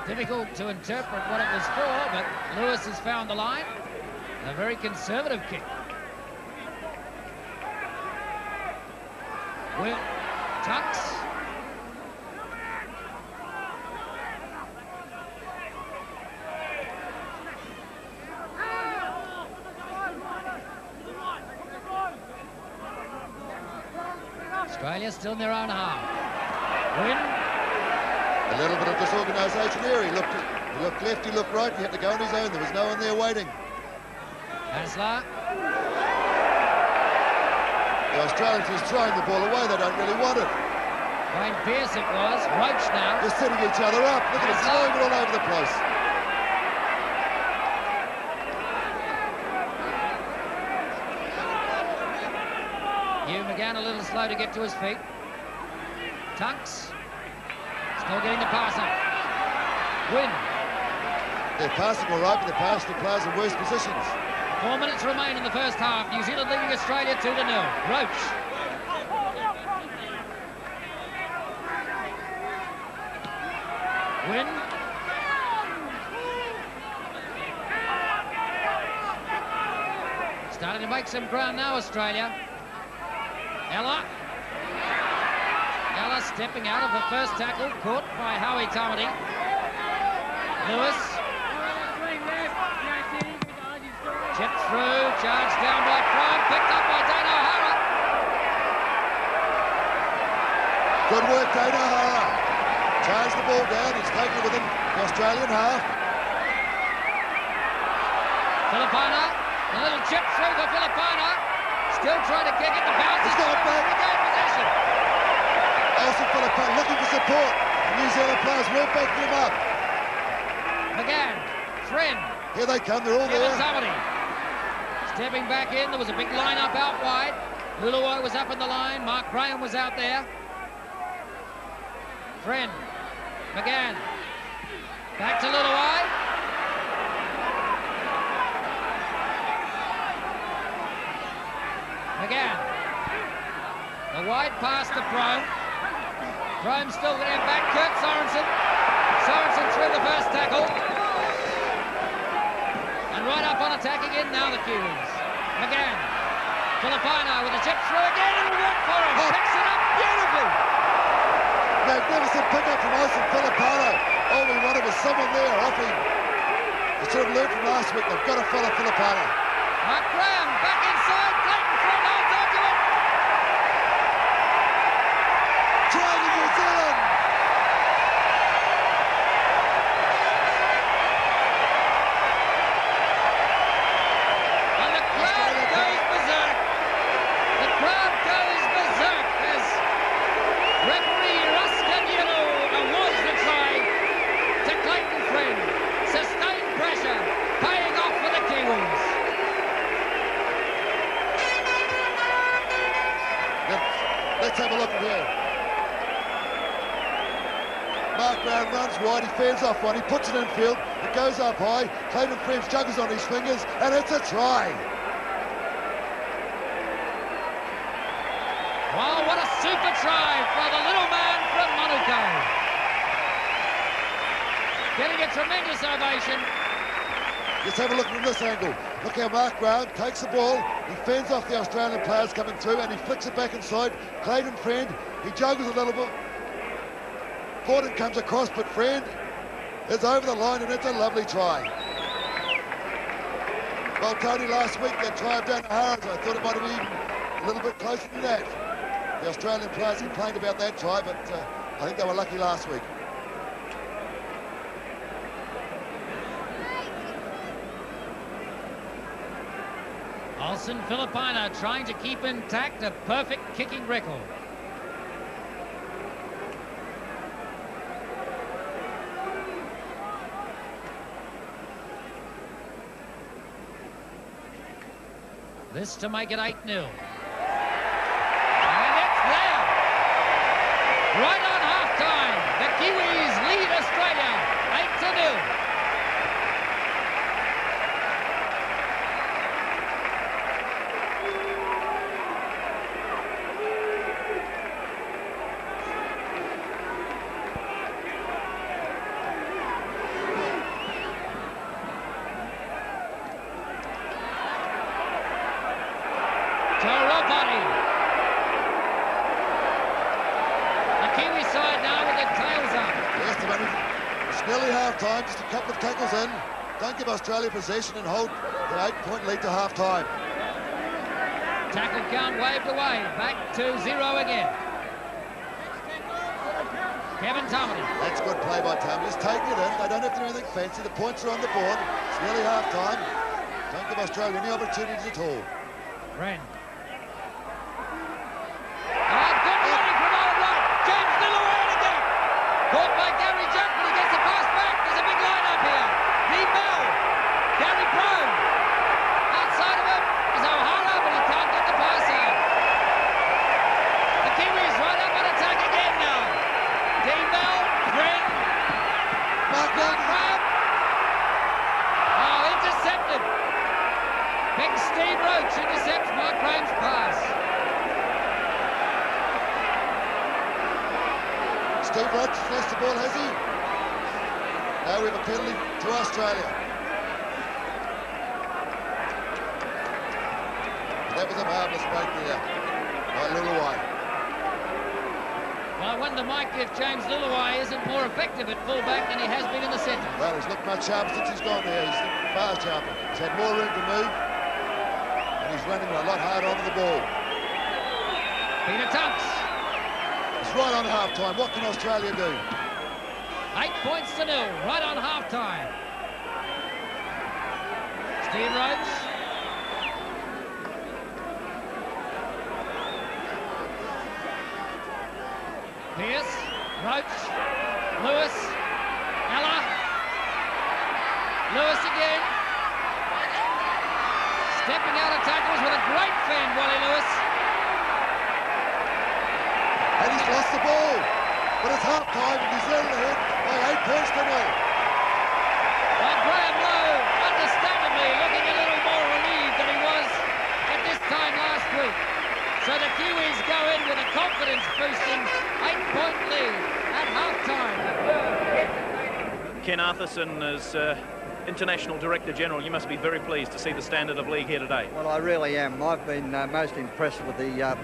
Difficult to interpret what it was for, but Lewis has found the line. A very conservative kick. Will Tunks. Australia still in their own half. Win. A little bit of disorganisation here. He looked left, he looked right, he had to go on his own. There was no one there waiting. Carlaw. The Australians just throwing the ball away. They don't really want it. Wayne Pearce it was. Roach now. They're setting each other up. Look at it, throwing it all over the place. Hugh McGann a little slow to get to his feet. Tunks. Still getting the pass up. Win. They're passing all right, but they're passing the players in worse positions. 4 minutes remain in the first half. New Zealand leading Australia 2-0. Roach. Win. Starting to make some ground now, Australia. Ella stepping out of the first tackle, caught by Howie Tamati. Lewis. Chipped through, charged down by Prime, picked up by Dana O'Hara. Good work, Dana O'Hara. Charged the ball down, he's taken it within the Australian half. Filipina, a little chip through for Filipina. Still trying to kick it, the bounce is got it back. Regain possession. Also Filipina looking for support. The New Zealand players weren't backing him up. McGann, Friend. Here they come, they're all there. Tamati. Stepping back in, there was a big line-up out wide. Luluo was up in the line, Mark Graham was out there. Friend, McGann, back to Luluo. McGann, the wide pass to Prome. Prome still getting back, Kurt Sorensen. Sorensen through the first tackle. And right up on attack again now, the Kiwis. McGann, Filipina with a chip through again, it'll work for him. Picks it up beautifully. Magnificent pick-up from Olsen Filipina. All we wanted was someone there offering. They should have learned from last week. They've got to follow Filipina. Mark Graham back inside. Clayton Friend holds on to it. Trying in New Zealand. And the crowd goes berserk. The crowd goes berserk as referee Ruskanyero awards the try to Clayton Friend. Sustained pressure, paying off for the Kiwis. Let's have a look at here. Mark Brown runs wide, he fans off one, he puts it in field, it goes up high, Clayton Friend's juggers on his fingers, and it's a try. Wow, what a super try for the little man from Manukau. Getting a tremendous ovation. Let's have a look from this angle. Look how Mark Brown takes the ball, he fends off the Australian players coming through, and he flicks it back inside. Clayton Friend, he juggles a little bit. Forden comes across, but Friend is over the line, and it's a lovely try. Well, Tony, last week that try of Dana O'Hara's, I thought it might have been a little bit closer than that. The Australian players complained about that try, but I think they were lucky last week. Olsen Filipina trying to keep intact a perfect kicking record. This to make it 8-0. And it's there. Right on half-time, the Kiwis lead Australia 8-0. Nearly half-time, just a couple of tackles in. Don't give Australia possession and hold the 8-point lead to half-time. Tackle count waved away, back to 0 again. Kevin Tomlin. That's good play by Tom. Just taking it in. They don't have to do anything fancy. The points are on the board. It's nearly half-time. Don't give Australia any opportunities at all. Wren. Good running from old right. James Dillaway in again. Caught by Gary Jack, but he gets the pass back. There's a big line up here. Dean Bell. Gary Prone. Outside of him is O'Hara, but he can't get the pass out. The Kiwis right up on attack again now. Dean Bell. Wren. Mark Crabb. Oh, intercepted. Big Steve Roach intercepts Mark Graham's pass. Steve Roach has lost the ball, has he? Now we have a penalty to Australia. That was a marvellous break there by Luluwai. Well, I wonder, Mike, if James Luluwai isn't more effective at fullback than he has been in the centre. Well, he's looked much sharper since he's gone there. He's looked far sharper. He's had more room to move. He's running a lot harder onto the ball. Peter Tunks. It's right on half-time. What can Australia do? 8 points to 0, right on half-time. Steve Roach. Pearce. Roach. Lewis. Ella. Lewis again. Stepping out of tackles with a great fend, Wally Lewis. And he's lost the ball. But it's half-time and New Zealand ahead by 8 points to 0. Well, Graham Lowe, understandably, looking a little more relieved than he was at this time last week. So the Kiwis go in with a confidence-boosting 8-point lead at half-time. Ken Arthurson is International Director General. You must be very pleased to see the standard of league here today. Well, I really am. I've been most impressed with the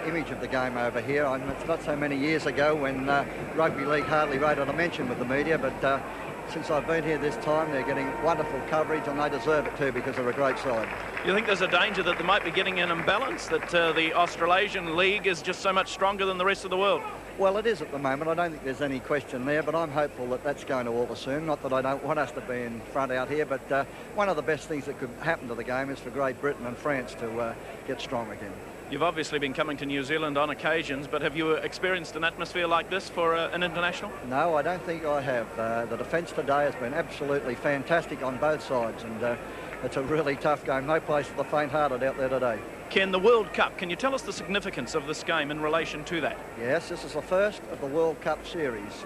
image of the game over here. It's not so many years ago when rugby league hardly rated a mention with the media, but since I've been here this time, they're getting wonderful coverage, and they deserve it too because they're a great side. You think there's a danger that they might be getting an imbalance, that the Australasian league is just so much stronger than the rest of the world? Well, it is at the moment. I don't think there's any question there, but I'm hopeful that that's going to alter soon. Not that I don't want us to be in front out here, but one of the best things that could happen to the game is for Great Britain and France to get strong again. You've obviously been coming to New Zealand on occasions, but have you experienced an atmosphere like this for an international? No, I don't think I have. The defence today has been absolutely fantastic on both sides, and it's a really tough game. No place for the faint-hearted out there today. Ken, the World Cup, can you tell us the significance of this game in relation to that? Yes, this is the first of the World Cup series.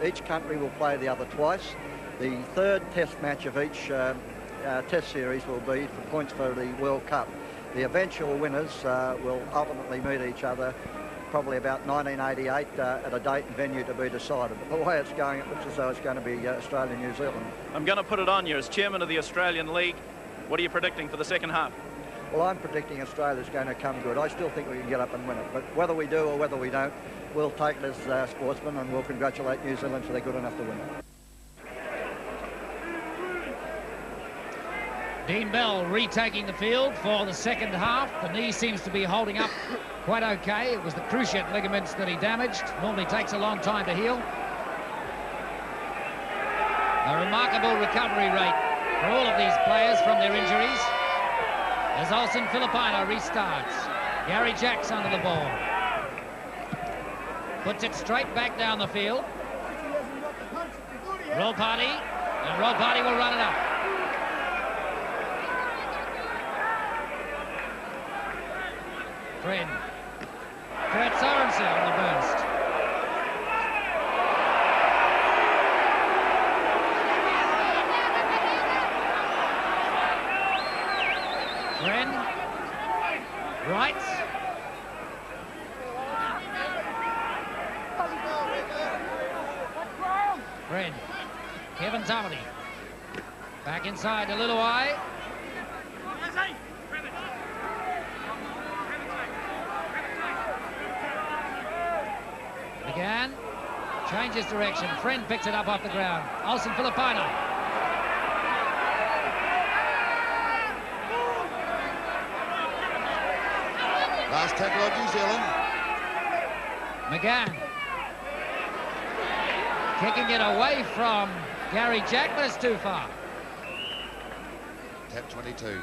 Each country will play the other twice. The third test match of each test series will be for points for the World Cup. The eventual winners will ultimately meet each other probably about 1988 at a date and venue to be decided. But the way it's going, it looks as though it's going to be Australia-New Zealand. I'm going to put it on you as chairman of the Australian League. What are you predicting for the second half? Well, I'm predicting Australia's going to come good. I still think we can get up and win it. But whether we do or whether we don't, we'll take it as sportsmen, and we'll congratulate New Zealand for they're good enough to win it. Dean Bell retaking the field for the second half. The knee seems to be holding up quite okay. It was the cruciate ligaments that he damaged. Normally takes a long time to heal. A remarkable recovery rate for all of these players from their injuries. As Olsen Filipino restarts. Gary Jacks under the ball. Puts it straight back down the field. Roll party, and Roll Party will run it up. Friend. Kurt Sorensen on the burst. Friend. Right. Friend. Kevin Tomlin. Back inside to Luluwai. Again, changes direction. Friend picks it up off the ground. Olsen Filipino. Last tackle on New Zealand. McGann. Kicking it away from Gary Jack, but it's too far. Tap 22.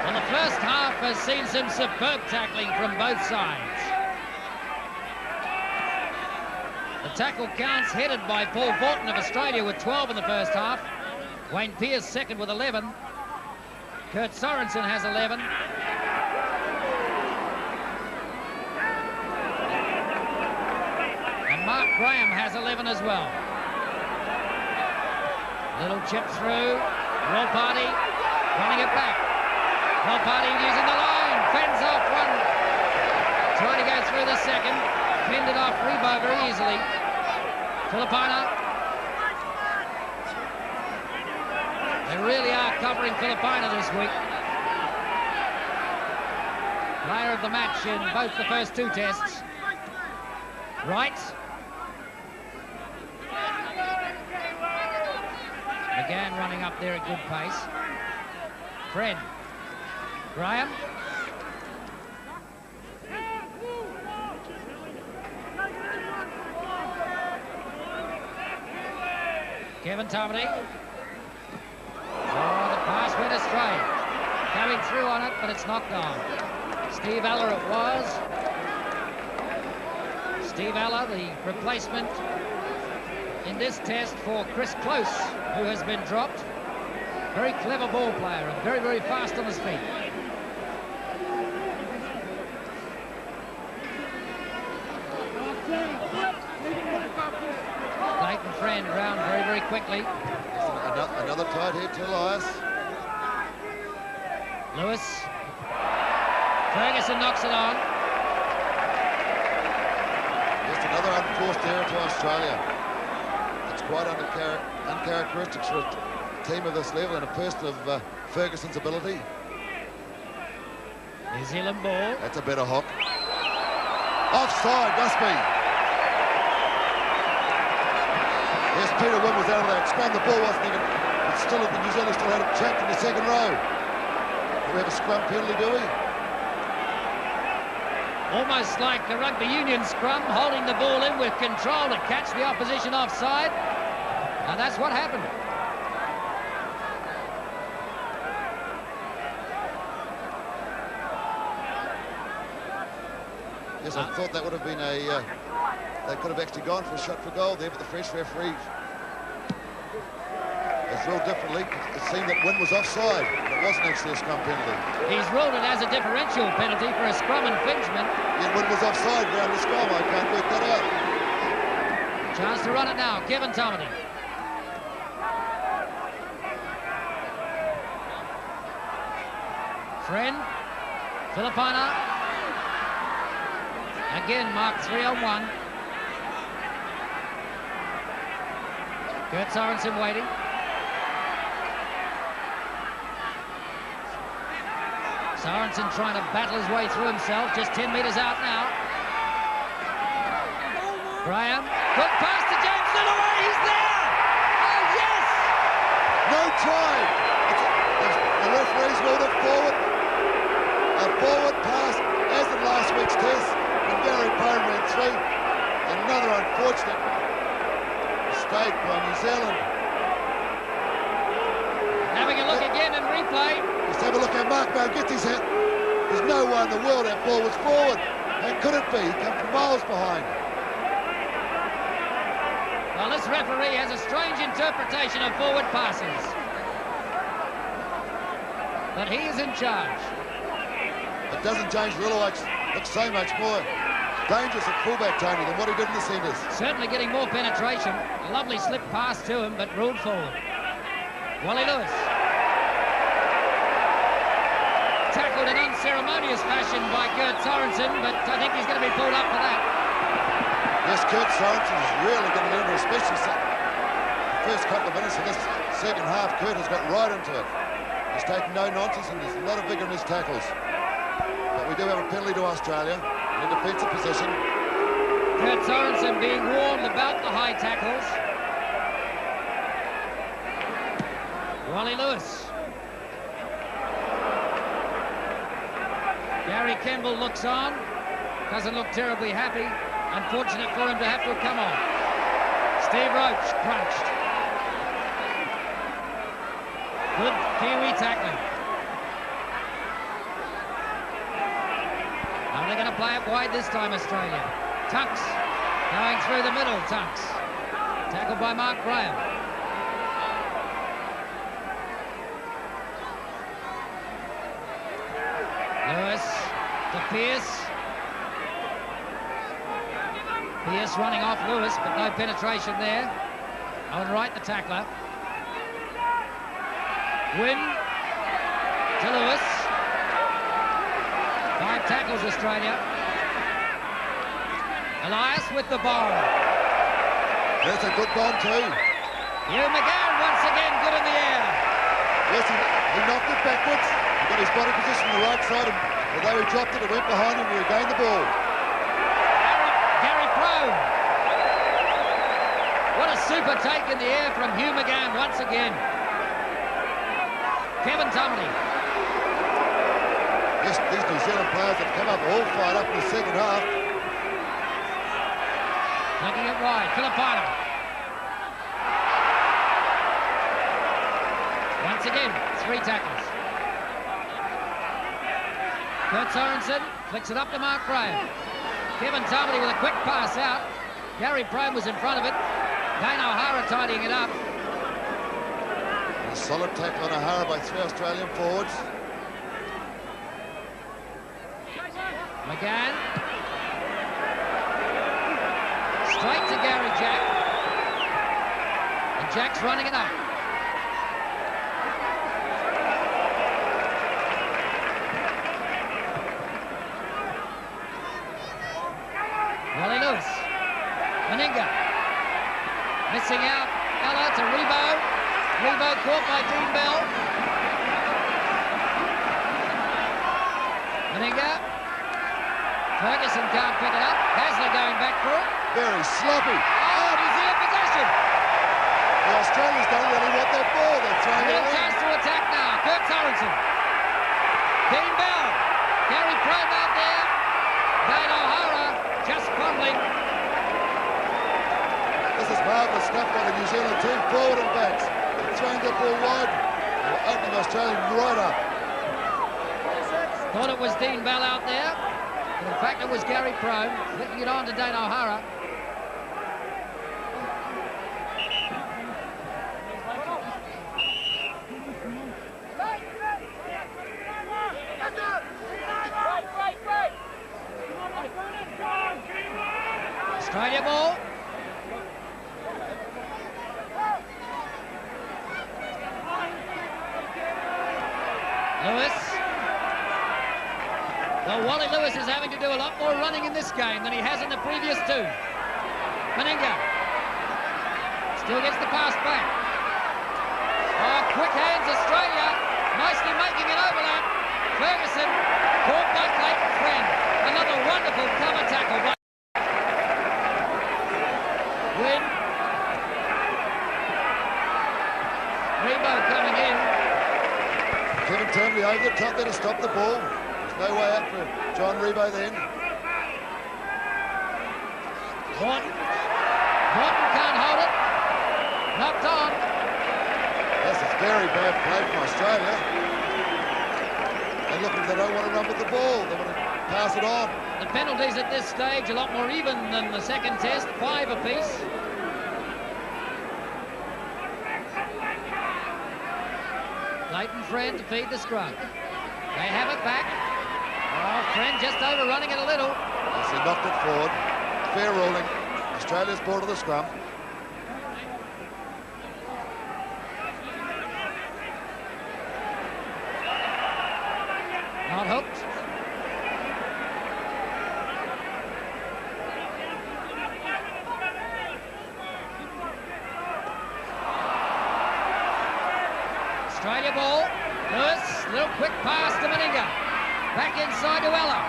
Well, the first half has seen some superb tackling from both sides. The tackle counts headed by Paul Borton of Australia with 12 in the first half. Wayne Pearce second with 11. Kurt Sorensen has 11. And Mark Graham has 11 as well. Little chip through. Rawparty running it back. Rawparty using the line. Fends off one. Trying to go through the second. Fended off Rebo very easily. Filipina. They really are covering Filipina this week. Player of the match in both the first two tests. Wright. McGann running up there at good pace. Fred. Graham. Kevin Tarmody. Oh, the pass went astray. Coming through on it, but it's knocked on. Steve Eller it was. Steve Eller, the replacement in this test for Chris Close, who has been dropped. Very clever ball player and very, very fast on his feet. Clayton Friend round very, very quickly. Another tight hit to Elias. Lewis. Ferguson knocks it on. Just another unforced error to Australia. It's quite uncharacteristic for a team of this level and a person of Ferguson's ability. New Zealand ball. That's a better hook. Offside, must be. Yes, Peter Wynn was out of that scrum. The ball wasn't even... It's still, New Zealand still had it trapped in the second row. Do we have a scrum penalty, do we? Almost like the rugby union scrum, holding the ball in with control to catch the opposition offside. And that's what happened. Yes, I thought that would have been a... they could have actually gone for a shot for goal there, but the French referee has ruled differently. It seemed that Wynn was offside, but it wasn't actually a scrum penalty. He's ruled it as a differential penalty for a scrum infringement. Yeah, Wynn was offside around the scrum. I can't work that out. Chance to run it now. Kevin Tomedy. Friend. Filipina. Again, marked 3 on 1. Kurt Sorensen waiting. Sorensen trying to battle his way through himself, just 10 metres out now. Graham, good pass to James Littaway, he's there! Oh, yes! No try! The referees ruled it forward. A forward pass, as in last week's test, when Gary Payne ran through. Another unfortunate mistake by New Zealand. Having a look again in replay. Let's have a look how Mark Bowe gets his hit. There's no way in the world that ball was forward. How could it be? He came from miles behind. Well, this referee has a strange interpretation of forward passes. But he is in charge. It doesn't change Littaway. Looks so much more dangerous at fullback, Tony, than what he did in the centres. Certainly getting more penetration. A lovely slip pass to him, but ruled forward. Wally Lewis. Tackled in unceremonious fashion by Kurt Sorensen, but I think he's going to be pulled up for that. Yes, Kurt Sorensen is really getting into it, especially the first couple of minutes of this second half. Kurt has got right into it. He's taking no nonsense and there's a lot of vigour in his tackles. But we do have a penalty to Australia in a defensive position. Kurt Sorensen being warned about out the high tackles. Wally Lewis. Gary Kemble looks on. Doesn't look terribly happy. Unfortunate for him to have to come on. Steve Roach crunched. Good Kiwi tackling. Now they're going to play it wide this time, Australia. Tunks going through the middle, Tunks. Tackled by Mark Graham. Lewis to Pearce. Pearce running off Lewis, but no penetration there. Owen Wright, the tackler. Wynn to Lewis. 5 tackles, Australia. Elias with the bomb. That's a good bomb too. Hugh McGann once again good in the air. Yes, he knocked it backwards. He got his body position on the right side, and although he dropped it, it went behind him to regain the ball. Gary Prone. What a super take in the air from Hugh McGann once again. Kevin Tumley. Yes, these New Zealand players have come up all fired up in the second half. Flicking it wide, Filipino. Once again, 3 tackles. Kurt Sorensen flicks it up to Mark Graham. Kevin Tumley with a quick pass out. Gary Prome was in front of it. Dane O'Hara tidying it up. A solid tackle on O'Hara by 3 Australian forwards. McGann. Straight to Gary Jack. And Jack's running it up. Wally Lewis. Meninga. Missing out. Ella to Rebo. Rebo caught by Dean Bell. Meninga. Ferguson can't pick it up. Hasler going back for it. Very sloppy. Oh, New Zealand possession. The Australians don't really want that ball. They're throwing it Real around. chance to attack now. Kurt Sorensen. Dean Bell. Gary Prome out there. Dane O'Hara just fumbling. This is marvellous stuff by the New Zealand team, forward and backs. They're throwing that ball wide. They're opening Australia right up. Thought it was Dean Bell out there. But in fact, it was Gary Prome flicking it on to Dane O'Hara. Australia ball. Lewis. Well, Wally Lewis is having to do a lot more running in this game than he has in the previous 2. Meninga. Still gets the pass back. Oh, quick hands, Australia. Nicely making an overlap. Ferguson caught by Clayton Friend. Another wonderful cover tackle by Wynn. Rebo coming in. Kevin Turnbull over the top there to stop the ball. There's no way out for John Rebo then. Morton. Morton can't hold it. Knocked on. This is very bad play from Australia. They look like they don't want to run with the ball. They want to pass it on. The penalties at this stage a lot more even than the second test, 5 apiece. Clayton Friend to feed the scrum. They have it back. Oh, Friend just overrunning it a little. Yes, he knocked it forward. Fair ruling. Australia's ball to the scrum. Not hooked. Australia ball. Lewis, little quick pass to Meninga. Back inside to Ella.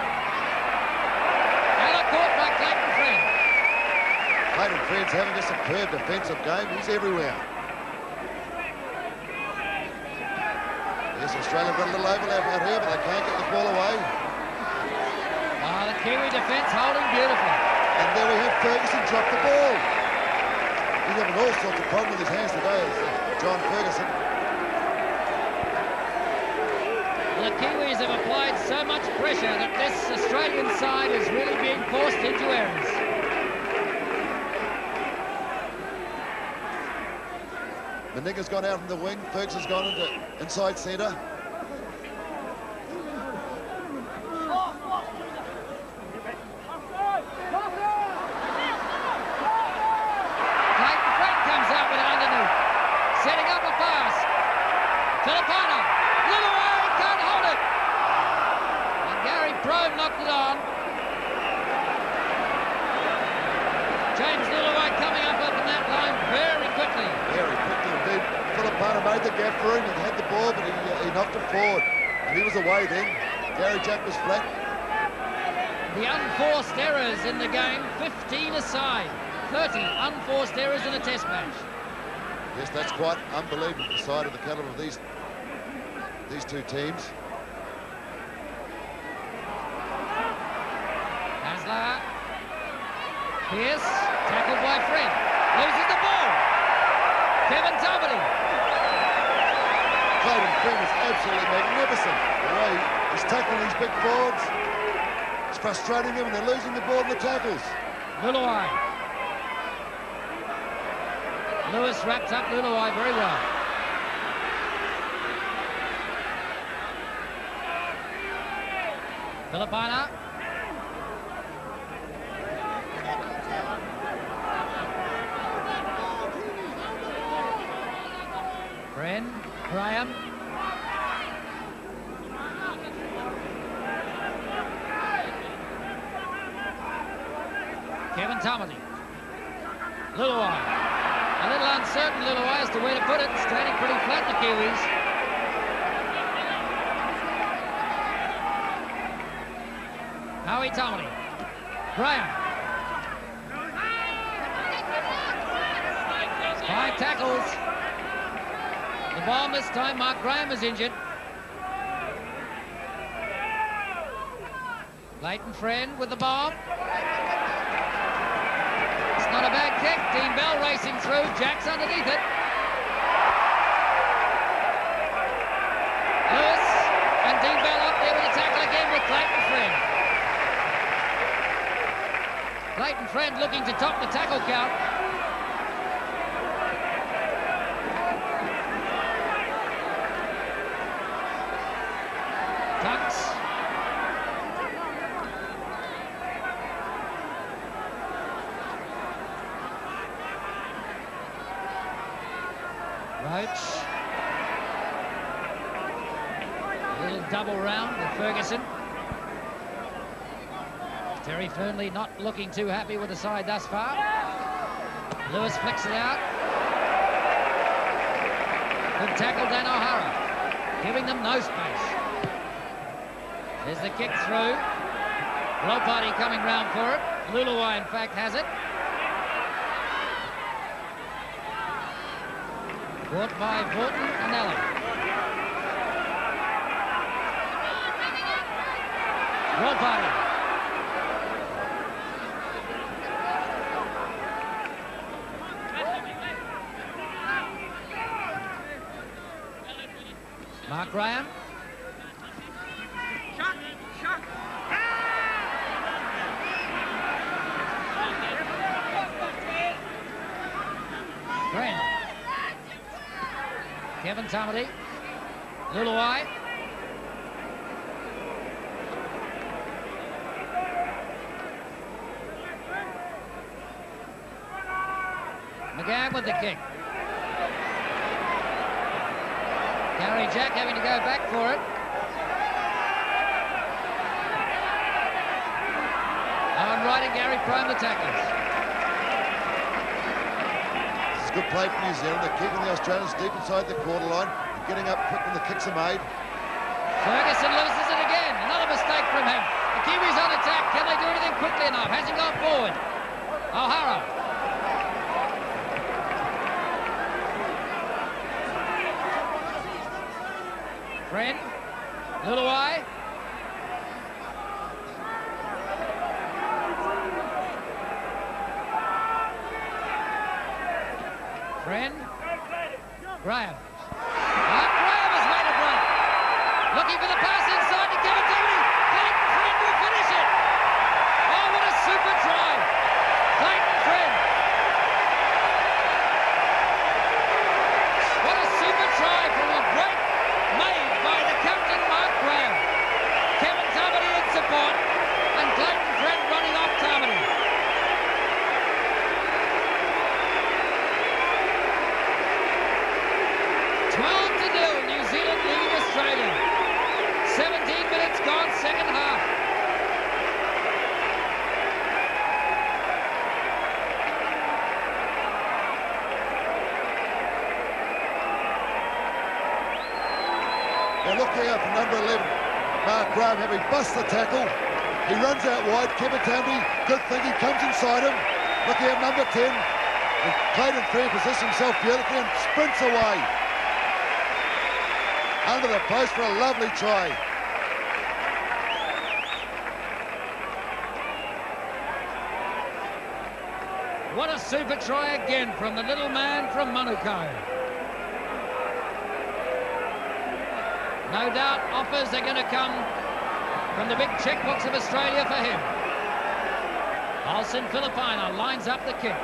Ella caught by Clayton Friend. Clayton Fred's having a superb defensive game. He's everywhere. Yes, Australia got a little overlap out here, but they can't get the ball away. The Kiwi defence holding beautifully. And there we have Ferguson drop the ball. He's having all sorts of problems with his hands today, John Ferguson. The Kiwis have applied so much pressure that this Australian side is really being forced into errors. Meninga's gone out from the wing. Ferguson's gone into inside centre. Clayton Fred comes out with it underneath. Setting up a pass. Filipino. Little away, can't hold it. And Gary Prome knocked it on. James Lillaway coming up on that line very quickly. Very quickly indeed. Filipino made the gap for him. He had the ball, but he knocked it forward. And he was away then. Gary Jack was flat. The unforced errors in the game, 15 aside. 30 unforced errors in a test match. Yes, that's quite unbelievable, the side of the calibre of these two teams. Carlaw. Pierce, tackled by Fred. Loses the ball. Kevin Toverty. Clayton Fred is absolutely magnificent. The way he's tackling these big forwards. It's frustrating them and they're losing the ball in the tackles. Lillaway. Lewis wraps up Lillaway very well. Filipina. Bren, Graham. Kevin Toverty. Lillaway. A little uncertain, Lillaway, as to where to put it. Standing pretty flat, the Kiwis. Howie Toverty. Graham. 5 tackles. The bomb this time, Mark Graham is injured. Leighton Friend with the bomb. It's not a bad kick. Dean Bell racing through. Jack's underneath it. Lewis and Dean Bell up there with a tackle again with Clayton Friend. Clayton Friend looking to top the tackle count. Tunks. Roach. A little double round with Ferguson. Terry Fernley not looking too happy with the side thus far. Lewis flicks it out. Good tackle, Dan O'Hara, giving them no space. There's the kick through. Lopati coming round for it. Lillaway, in fact, has it. Caught by Vorton and Allen. Lopati. Mark Graham. Graham. Kevin Toverty. Lillaway. McGann with the kick. Gary Jack having to go back for it. Owen Wright and Gary Prome the tacklers. This is good play from New Zealand. They're keeping the Australians deep inside the quarter line. They're getting up quick when the kicks are made. Ferguson loses it again. Another mistake from him. The Kiwis on attack. Can they do anything quickly enough? Hasn't gone forward. O'Hara. Friend. Luluai. Friend. Graham. Graham has made a break. Looking for the pass inside to Kevin Tammany. Clayton Friend will finish it. Oh, what a super try. Clayton Friend. What a super try from a break made by the captain, Mark Graham. Kevin Tammany in support and Clayton Friend running off Tammany. New Zealand lead Australia. 17 minutes gone, second half. Now look here from number 11, Mark Graham, having bust the tackle. He runs out wide. Kevin Tammany, good thinking, comes inside him. Look here, number 10. And Clayton Friend positions himself beautifully and sprints away. Under the post for a lovely try. What a super try again from the little man from Manukau. No doubt offers are going to come from the big checkbooks of Australia for him. Olsen Filipina lines up the kick.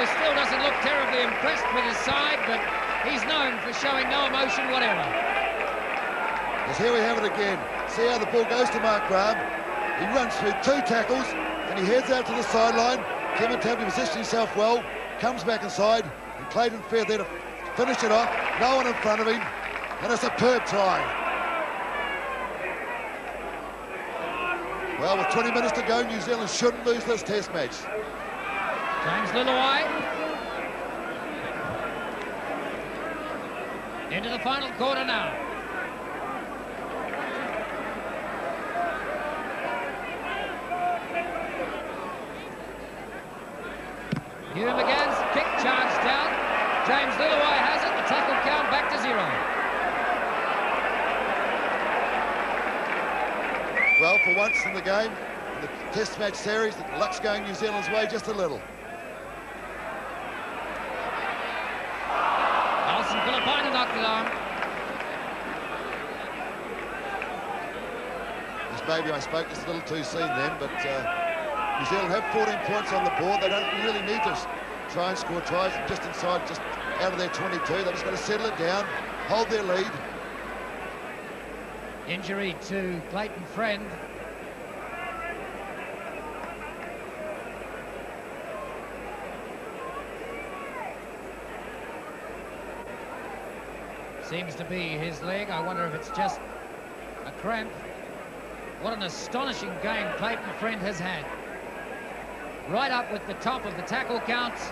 Still doesn't look terribly impressed with his side, but he's known for showing no emotion whatever. Because here we have it again. See how the ball goes to Mark Graham. He runs through 2 tackles and he heads out to the sideline. Kevin Tammany positions himself well, comes back inside, and Clayton Friend there to finish it off. No one in front of him, and a superb try. Well, with 20 minutes to go, New Zealand shouldn't lose this test match. James Luluai into the final quarter now. Hugh McGann's kick charged down. James Luluai has it. The tackle count back to 0. Well, for once in the game, in the test match series, the luck's going New Zealand's way just a little. Filipina knocked it on. This maybe I spoke just a little too soon then, but New Zealand have 14 points on the board. They don't really need to try and score tries just inside, just out of their 22. They've just got to settle it down, hold their lead. Injury to Clayton Friend. Seems to be his leg. I wonder if it's just a cramp. What an astonishing game Clayton Friend has had. Right up with the top of the tackle counts,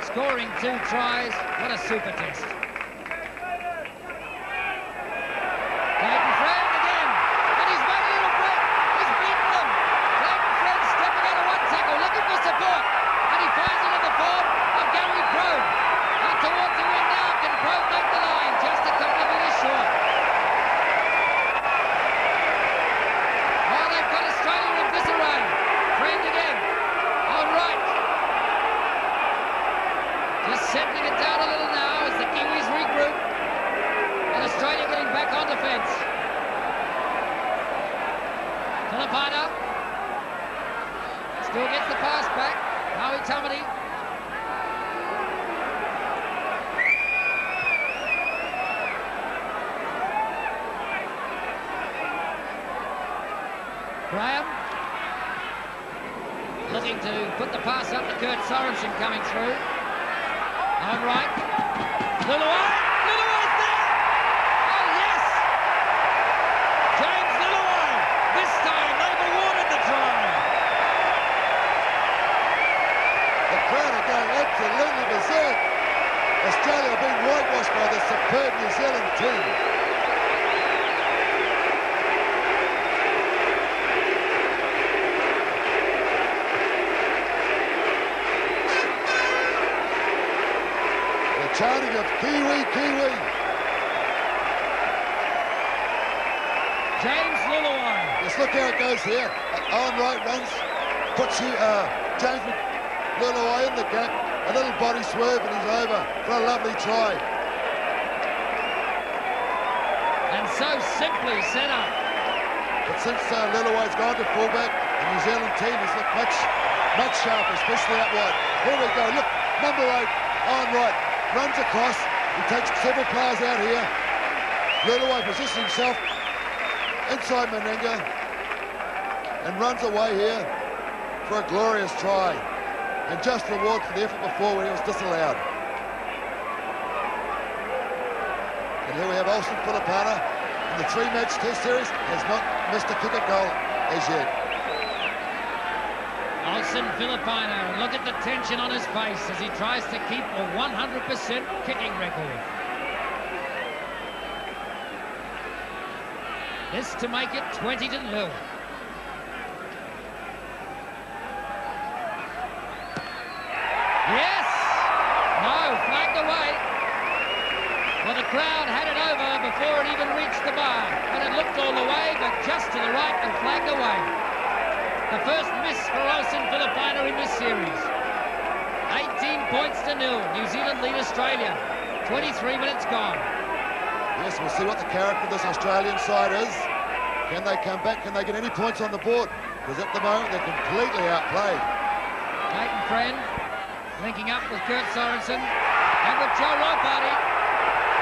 scoring 2 tries. What a super test. Clayton Friend again, and he's made a little break. He's beaten them. Clayton Friend stepping out of one tackle, looking for support, and he finds it in the form of Gary Probe. Out towards the wing now. Can Probe make the line? Just a couple of minutes short. Oh, they've got Australia in disarray. Friend again. All right. Just settling it down a little now as the Kiwis regroup. And Australia getting back on defence. Filipina still gets the pass back. Maui Tammany. Graham looking to put the pass up to Kurt Sorensen coming through. On right. Luluai! Luluai's there! Oh, yes! James Luluai! This time they've awarded the try. Australia are being whitewashed by the superb New Zealand team. The chanting of Kiwi, Kiwi. James Luluai. Just look how it goes here. Owen Wright runs, puts James Luluai in the gap. A little body swerve and he's over for a lovely try. And so simply set up. But since Luluai's gone to fullback, the New Zealand team has looked much sharper, especially out wide. Here we go. Look, number 8, Owen Wright runs across. He takes several players out here. Luluai positions himself inside Meninga and runs away here for a glorious try and just reward for the effort before when he was disallowed. And here we have Olsen Filipana in the 3-match test series, has not missed a kick at goal as yet. Olsen Filipino, and look at the tension on his face as he tries to keep a 100% kicking record. This to make it 20-0. Yes! No, flagged away. Well, the crowd had it over before it even reached the bar. And it looked all the way, but just to the right and flagged away. The first miss for Olsen Filipino in this series. 18 points to 0. New Zealand lead Australia. 23 minutes gone. Yes, we'll see what the character of this Australian side is. Can they come back? Can they get any points on the board? Because at the moment, they're completely outplayed. Clayton Friend linking up with Kurt Sorensen and with Joe Ropati.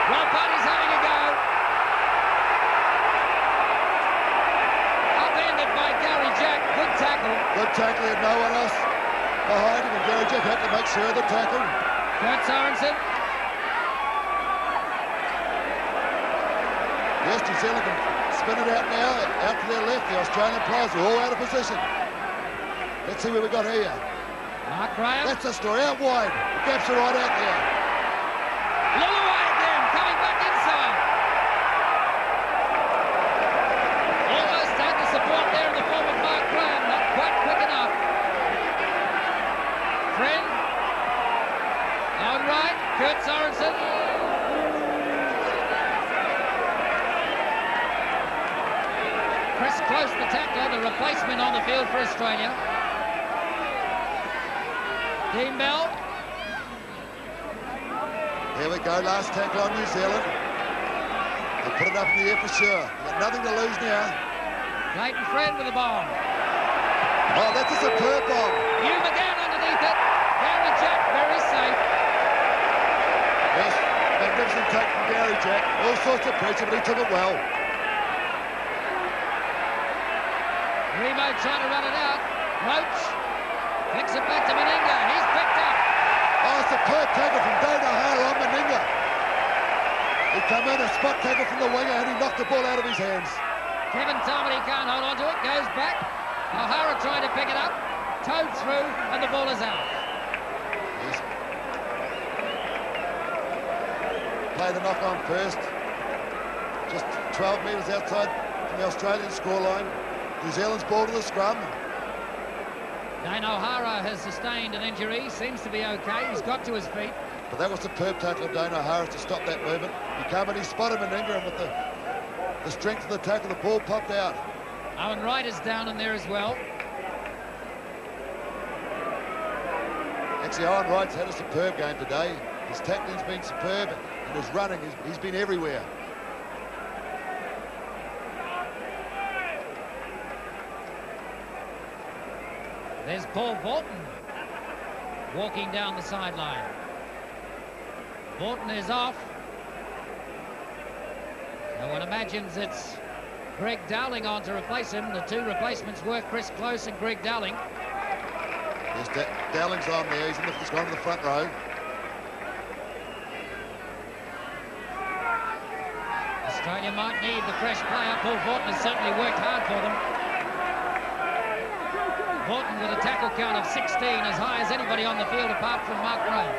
Ropati's having a go. Upended by Gary Jack. Good tackle. Good tackle, and no one else behind him. And Gary Jack had to make sure of the tackle. Kurt Sorensen. Yes, New Zealand can spin it out now, out to their left. The Australian players are all out of position. Let's see what we got here. Mark Graham. That's the story, out wide. The gaps are right out there. Luluai again, coming back inside. Almost had the support there in the form of Mark Graham, not quite quick enough. Friend. Owen Wright, Kurt Sorensen. Chris Close, the tackler, the replacement on the field for Australia. Dean Bell. Here we go, last tackle on New Zealand. They put it up in the air for sure. They've got nothing to lose now. Clayton Friend with the bomb. Oh, that's a superb bomb. Hugh McGann underneath it. Gary Jack, very safe. Yes, magnificent take from Gary Jack. All sorts of pressure, but he took it well. Remo trying to run it out. Roach flicks it back to Meninga. He's picked up. Oh, superb tackle from Dane O'Hara on Meninga. He come in, a spot tackle from the winger, and he knocked the ball out of his hands. Kevin Tomlin can't hold on to it. Goes back. O'Hara trying to pick it up. Towed through, and the ball is out. Yes. Play the knock on first. Just 12 metres outside from the Australian scoreline. New Zealand's ball to the scrum. Dane O'Hara has sustained an injury. Seems to be okay. He's got to his feet. But that was a superb tackle of Dane O'Hara to stop that movement. He came and he spotted Meninga, and with the strength of the tackle, the ball popped out. Owen Wright is down in there as well. Actually, Owen Wright's had a superb game today. His tackling's been superb, and his running, he's been everywhere. There's Paul Borton walking down the sideline. Borton is off. No one imagines it's Greg Dowling on to replace him. The two replacements were Chris Close and Greg Dowling. Yes, Dowling's on there. He's gone to the front row. Australia might need the fresh player. Paul Borton has certainly worked hard for them. Borton with a tackle count of 16, as high as anybody on the field apart from Mark Graham.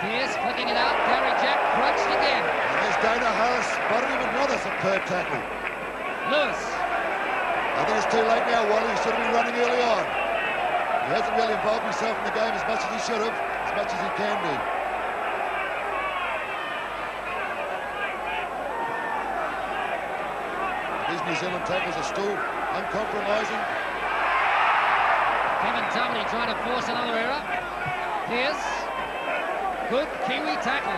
Pierce flicking it out. Gary Jack crouched again. And there's Dana Harris spotted him another superb tackle. Lewis. I think it's too late now, Wally. He should have been running early on. He hasn't really involved himself in the game as much as he should have, as much as he can do. These New Zealand tackles are still uncompromising. Kevin Tumley trying to force another error. Pierce. Good Kiwi tackle.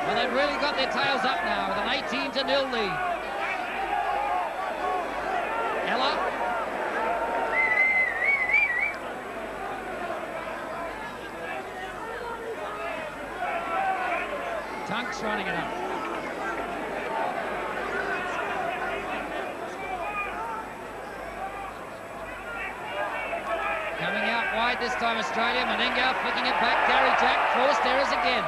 Well, they've really got their tails up now with an 18-0 lead. Ella. Tunks running it up. Coming out wide this time, Australia. Meninga flicking it back. Gary Jack forced errors again.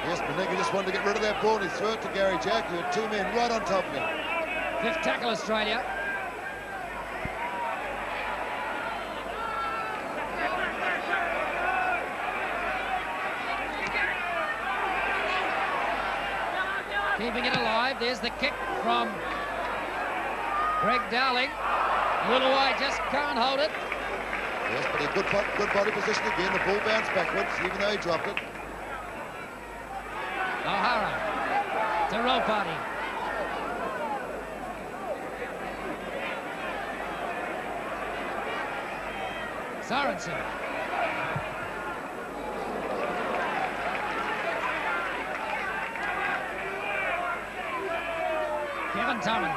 Yes, Meninga just wanted to get rid of that ball and he threw it to Gary Jack, who had two men right on top of him. Fifth tackle, Australia. Keeping it alive. There's the kick from Greg Dowling. Luluai just can't hold it. Yes, but a good body position again. The ball bounced backwards, even though he dropped it. O'Hara to Ropati. Sorensen. Kevin Tumley.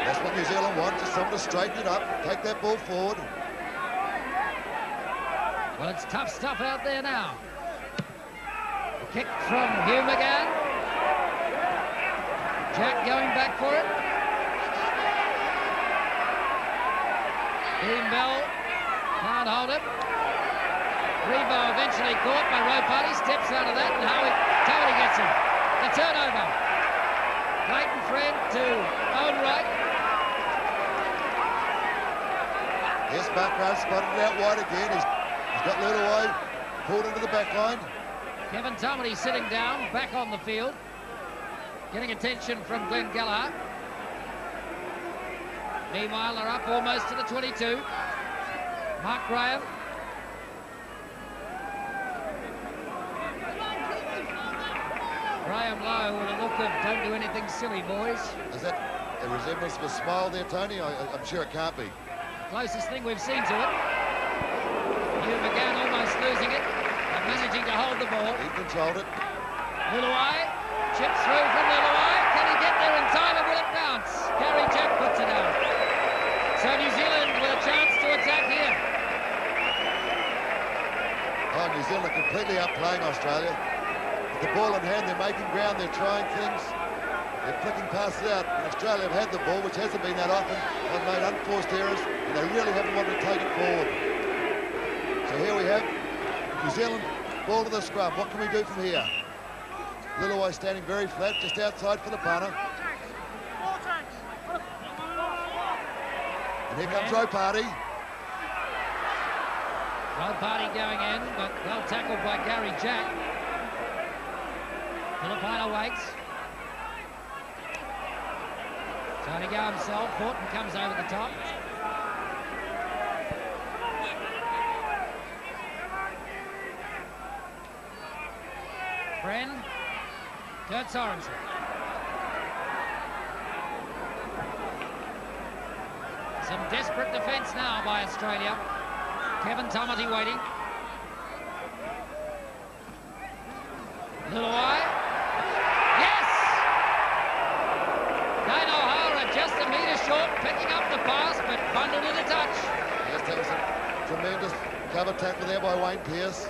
That's what New Zealand wants, is someone to straighten it up, take that ball forward. Well, it's tough stuff out there now. Kick from Hugh McGann. Jack going back for it. Dean Bell can't hold it. Rebo eventually caught by Ropati, steps out of that, and Tony gets him. The turnover. Clayton Fred to Owen Wright. Yes, Mark spotted it out wide again. He's got Luluai pulled into the back line. Kevin Tumley sitting down, back on the field. Getting attention from Glenn Gallagher. Meanwhile, they're up almost to the 22. Mark Graham. Graham Lowe with a look of don't do anything silly, boys. Is that a resemblance of a smile there, Tony? I'm sure it can't be. Closest thing we've seen to it. Hugh McGann almost losing it, but managing to hold the ball. He controlled it. Luluai, chips through from Luluai. Can he get there in time, or will it bounce? Gary Jack puts it out. So New Zealand with a chance to attack here. Oh, New Zealand are completely outplaying Australia. With the ball in hand, they're making ground, they're trying things. They're flicking passes out. And Australia have had the ball, which hasn't been that often. They've made unforced errors, and they really haven't wanted to take it forward. So here we have New Zealand, ball to the scrum. What can we do from here? Luluai standing very flat, just outside for the punter. And here comes Ropati. Ropati going in, but well tackled by Gary Jack. Filipino waits. Tony go himself. Horton comes over the top. Friend. Kurt Sorensen. Some desperate defence now by Australia. Kevin Tumley waiting. Luluai. Yes! Dane O'Hara just a metre short, picking up the pass, but bundled in a touch. Yes, that was a tremendous cover tackle there by Wayne Pearce.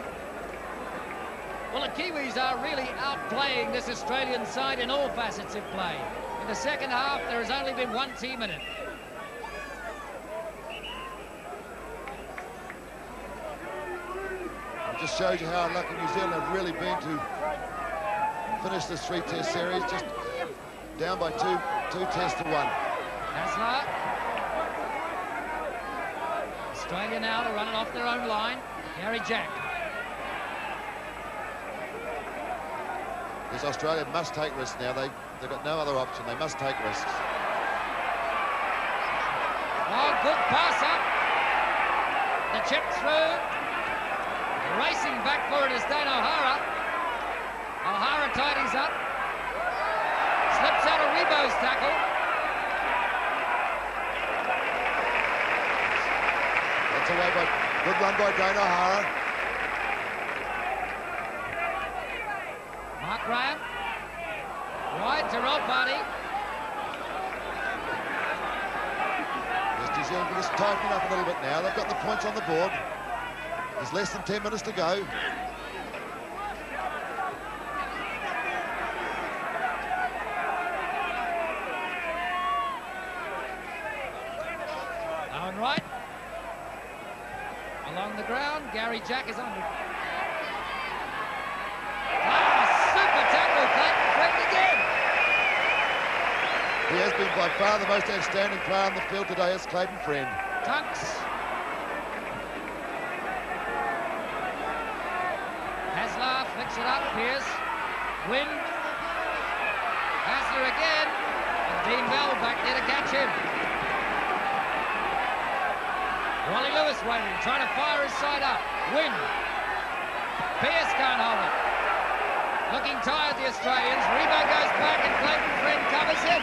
Well, the Kiwis are really outplaying this Australian side in all facets of play. In the second half, there has only been one team in it. It just shows you how unlucky New Zealand have really been to finish this three-test series, just down by two tests to one. Carlaw. Australia now to run it off their own line. Gary Jack. Yes, Australia must take risks now. They've got no other option. They must take risks. Oh, good pass up. The chip through. Racing back for it is Dane O'Hara. O'Hara tidies up. Slips out of Rebo's tackle. That's away by good run by Dane O'Hara. Mark Graham. Wide to Ropati. Yes, New Zealand can just tighten up a little bit now. They've got the points on the board. There's less than 10 minutes to go. Owen Wright. Along the ground, Gary Jack is under. Super tackle, Clayton Friend again. He has been by far the most outstanding player on the field today is Clayton Friend. Tunks. Carlaw flicks it up, Pearce. Wynn. Hasler again. And Dean Bell back there to catch him. Wally Lewis waiting, trying to fire his side up. Wynn. Pearce can't hold it. Looking tired, the Australians. Rebo goes back and Clayton Friend covers him.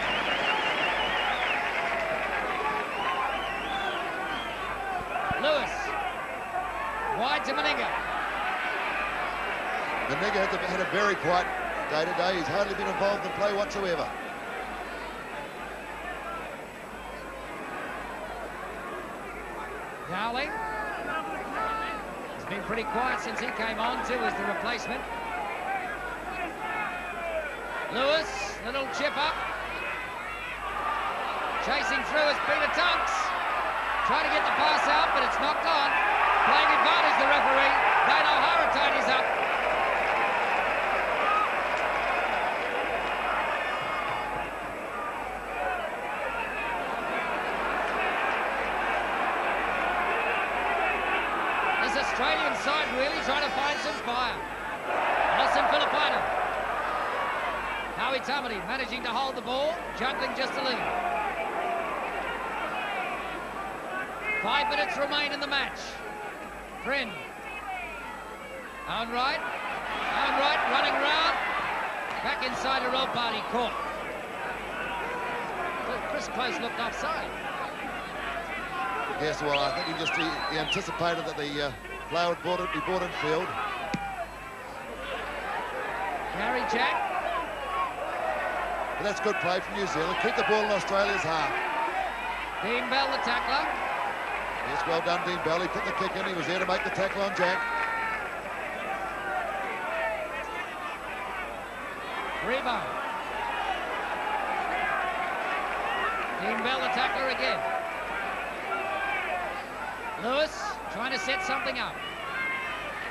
Lewis. Wide to Meninga. Meninga had a very quiet day today. He's hardly been involved in play whatsoever. Dowling. He's been pretty quiet since he came on too as the replacement. Lewis, little chip up. Chasing through is Peter Tunks. Trying to get the pass out, but it's knocked on. Playing advantage, the referee. Dane O'Hara tidies up. This Australian side really trying to find some fire. Nelson Filipino. Howie Tamati managing to hold the ball, juggling just a little. 5 minutes remain in the match. Friend. Owen Wright. Owen Wright running round. Back inside a Ropati caught. Chris Close looked offside. Yes, well, I think he anticipated that the player would be brought in field. Gary Jack. But that's good play from New Zealand. Keep the ball in Australia's half. Dean Bell, the tackler. Yes, well done, Dean Bell. He put the kick in. He was there to make the tackle on Jack. Rebo. Dean Bell, the tackler again. Lewis trying to set something up.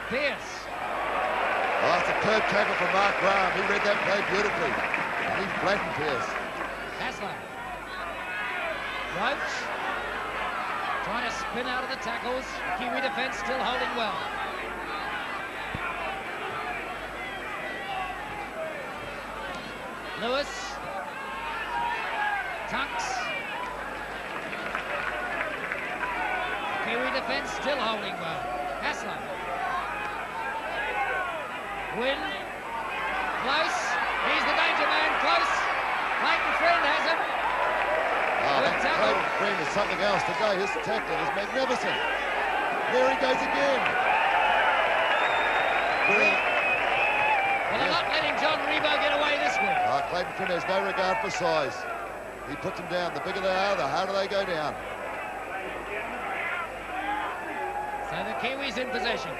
Pearce. Oh, it's a curb tackle from Mark Graham. He read that play beautifully. And he flattened Pearce. Carlaw. Roach. Trying to spin out of the tackles. Kiwi defence still holding well. Lewis. Tunks. Kiwi defence still holding well. Carlaw. Wynn. Close. He's the danger man. Close. Clayton Friend has him. Oh, that Clayton Friend is something else today. His tackling is magnificent. There he goes again. Brilliant. Well, they're not letting John Rebo get away this week. Clayton Friend has no regard for size. He puts them down. The bigger they are, the harder they go down. So the Kiwis in possession.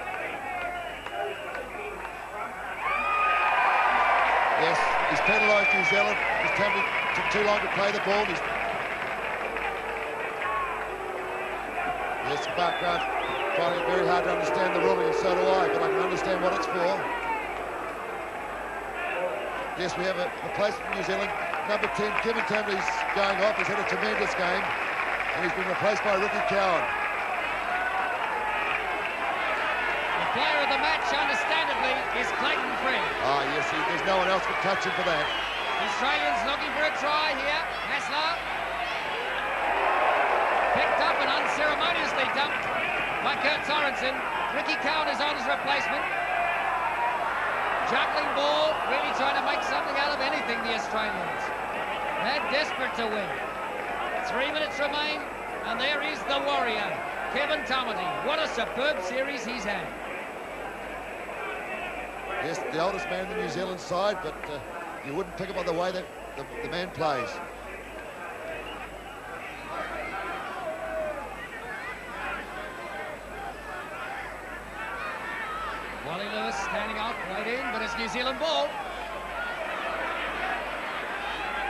Yes, he's penalised New Zealand. He's took too long to play the ball. Yes, Mark Grant finding it very hard to understand the ruling, and so do I, but I can understand what it's for. Yes, we have a replacement for New Zealand. number 10, Kevin Tambly's going off. He's had a tremendous game, and he's been replaced by Ricky Cowan. The player of the match, understandably, is Clayton Friend. Ah, yes, there's no one else could touch him for that. The Australians looking for a try here. Carlaw picked up and unceremoniously dumped by Kurt Sorensen. Ricky Cowan is on his replacement. Juggling ball, really trying to make something out of anything, the Australians. They're desperate to win. 3 minutes remain, and there is the warrior, Kevin Tamati. What a superb series he's had. Yes, the oldest man in the New Zealand side, but you wouldn't pick him on the way that the man plays. Wally Lewis standing up, waiting, but it's New Zealand ball.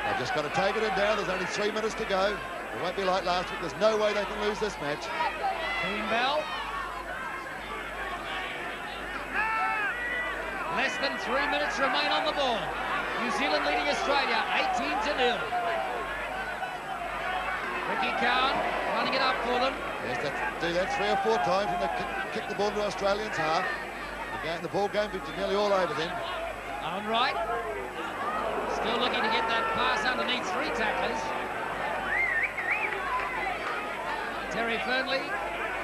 They've just got to take it in now. There's only 3 minutes to go. It won't be like last week. There's no way they can lose this match. Dean Bell. Less than 3 minutes remain on the ball. New Zealand leading Australia 18-0. Ricky Cowan running it up for them. Yes, they do that 3 or 4 times and they kick the ball to Australians' half. The ball game is nearly all over then. On right. Still looking to get that pass underneath 3 tacklers. Terry Fernley.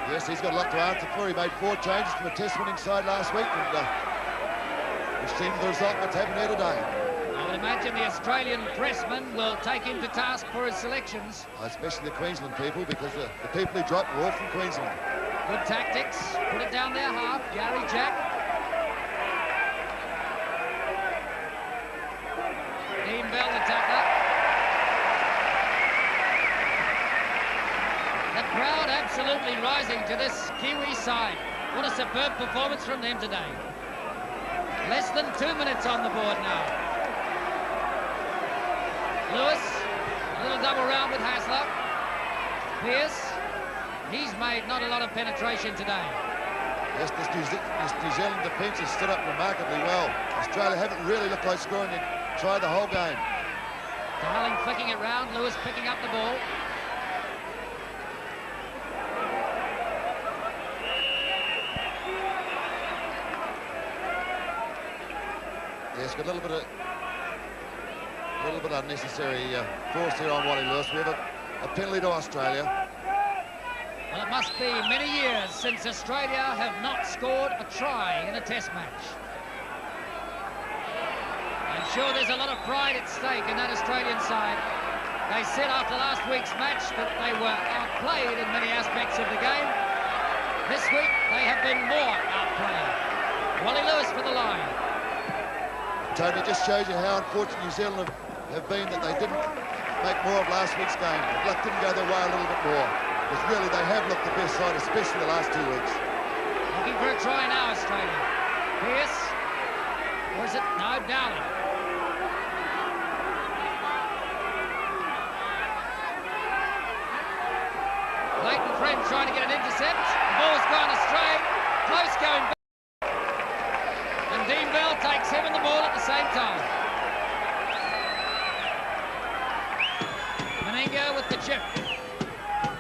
Yes, he's got a lot to answer for. He made 4 changes from a test-winning side last week, and we've seen the result that's happened here today. I would imagine the Australian pressmen will take him to task for his selections. Especially the Queensland people, because the people who dropped were all from Queensland. Good tactics. Put it down their half. Gary Jack. Dean Bell, the tackler. The crowd absolutely rising to this Kiwi side. What a superb performance from them today. Less than 2 minutes on the board now. Lewis, a little double round with Hasler. Pearce, he's made not a lot of penetration today. Yes, this New Zealand defence has stood up remarkably well. Australia haven't really looked like scoring it. Tried the whole game. Darling flicking it round, Lewis picking up the ball. Yes, got a little bit unnecessary force here on Wally Lewis. We have a penalty to Australia. Well, it must be many years since Australia have not scored a try in a test match. I'm sure there's a lot of pride at stake in that Australian side. They said after last week's match that they were outplayed in many aspects of the game. This week, they have been more outplayed. Wally Lewis for the line. Tony, just shows you how unfortunate New Zealand have been that they didn't make more of last week's game. The luck didn't go their way a little bit more. Because really, they have looked the best side, especially the last 2 weeks. Looking for a try now, Australia. Pearce. Or is it? No, Dowling. Clayton Friend trying to get an intercept. The ball's gone astray. Close going back. And Dean Bell takes him and the ball at the same time. Meningo with the chip.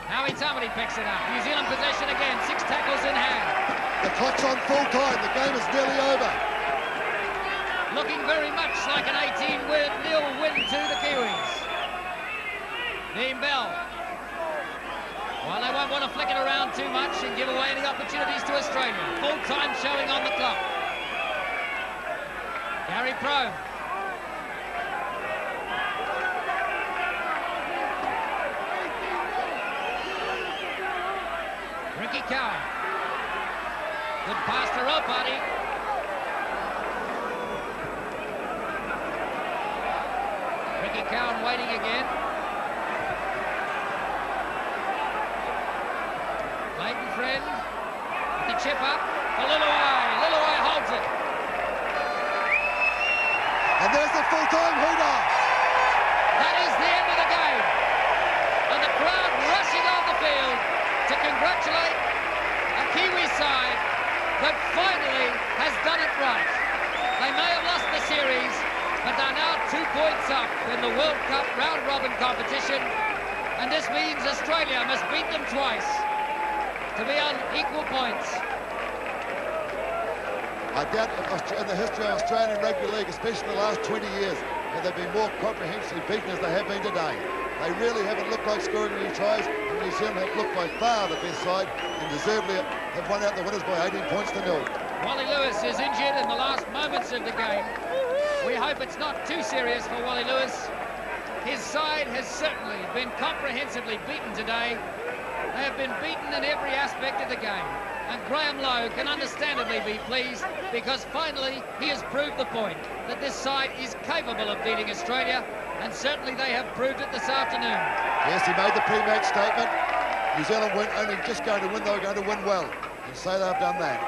Howie Tamati picks it up. New Zealand possession again. 6 tackles in hand. The clock's on full time. The game is nearly over. Looking very much like an 18-0 win to the Kiwis. Dean Bell. Well, they won't want to flick it around too much and give away any opportunities to Australia. Full time showing on the clock. Gary Pro. Ricky Cowan. Good pass to Ropati. Ricky Cowan waiting again. Clayton Friend. The chip up. For Liluai. Liluai holds it. And there's the full-time hooter. That is the end of the game. And the crowd rushing on the field to congratulate a Kiwi side that finally has done it right. They may have lost the series, but they're now 2 points up in the World Cup round-robin competition, and this means Australia must beat them twice to be on equal points. I doubt in the history of Australian Rugby League, especially the last 20 years, that they've been more comprehensively beaten as they have been today. They really haven't looked like scoring any tries, and New Zealand have looked by far the best side and deservedly have won out the winners by 18 points to 0. Wally Lewis is injured in the last moments of the game. We hope it's not too serious for Wally Lewis. His side has certainly been comprehensively beaten today. They have been beaten in every aspect of the game. And Graham Lowe can understandably be pleased because finally he has proved the point that this side is capable of beating Australia, and certainly they have proved it this afternoon. Yes, he made the pre-match statement. New Zealand weren't only just going to win, they were going to win well. And so they've done that.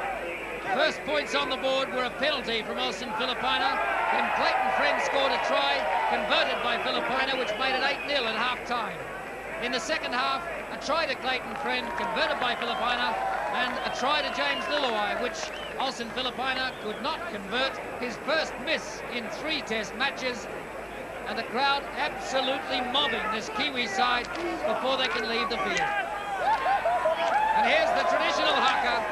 First points on the board were a penalty from Olsen Filipina. Then Clayton Friend scored a try, converted by Filipina, which made it 8-0 at half-time. In the second half, a try to Clayton Friend, converted by Filipina, and a try to James Luluai, which Olsen Filipina could not convert. His first miss in 3 test matches, and the crowd absolutely mobbing this Kiwi side before they can leave the field. And here's the traditional haka.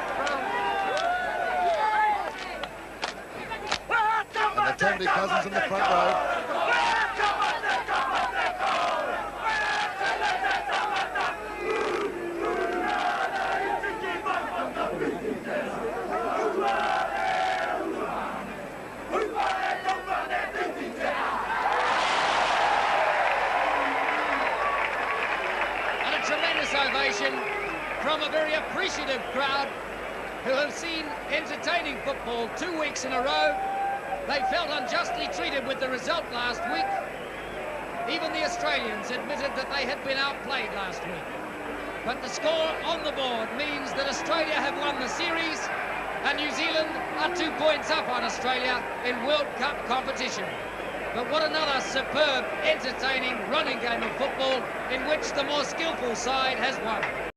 And the Tammany Cousins in the front row. Ovation from a very appreciative crowd who have seen entertaining football 2 weeks in a row. They felt unjustly treated with the result last week. Even the Australians admitted that they had been outplayed last week. But the score on the board means that Australia have won the series and New Zealand are 2 points up on Australia in World Cup competition. But what another superb, entertaining, running game of football in which the more skillful side has won.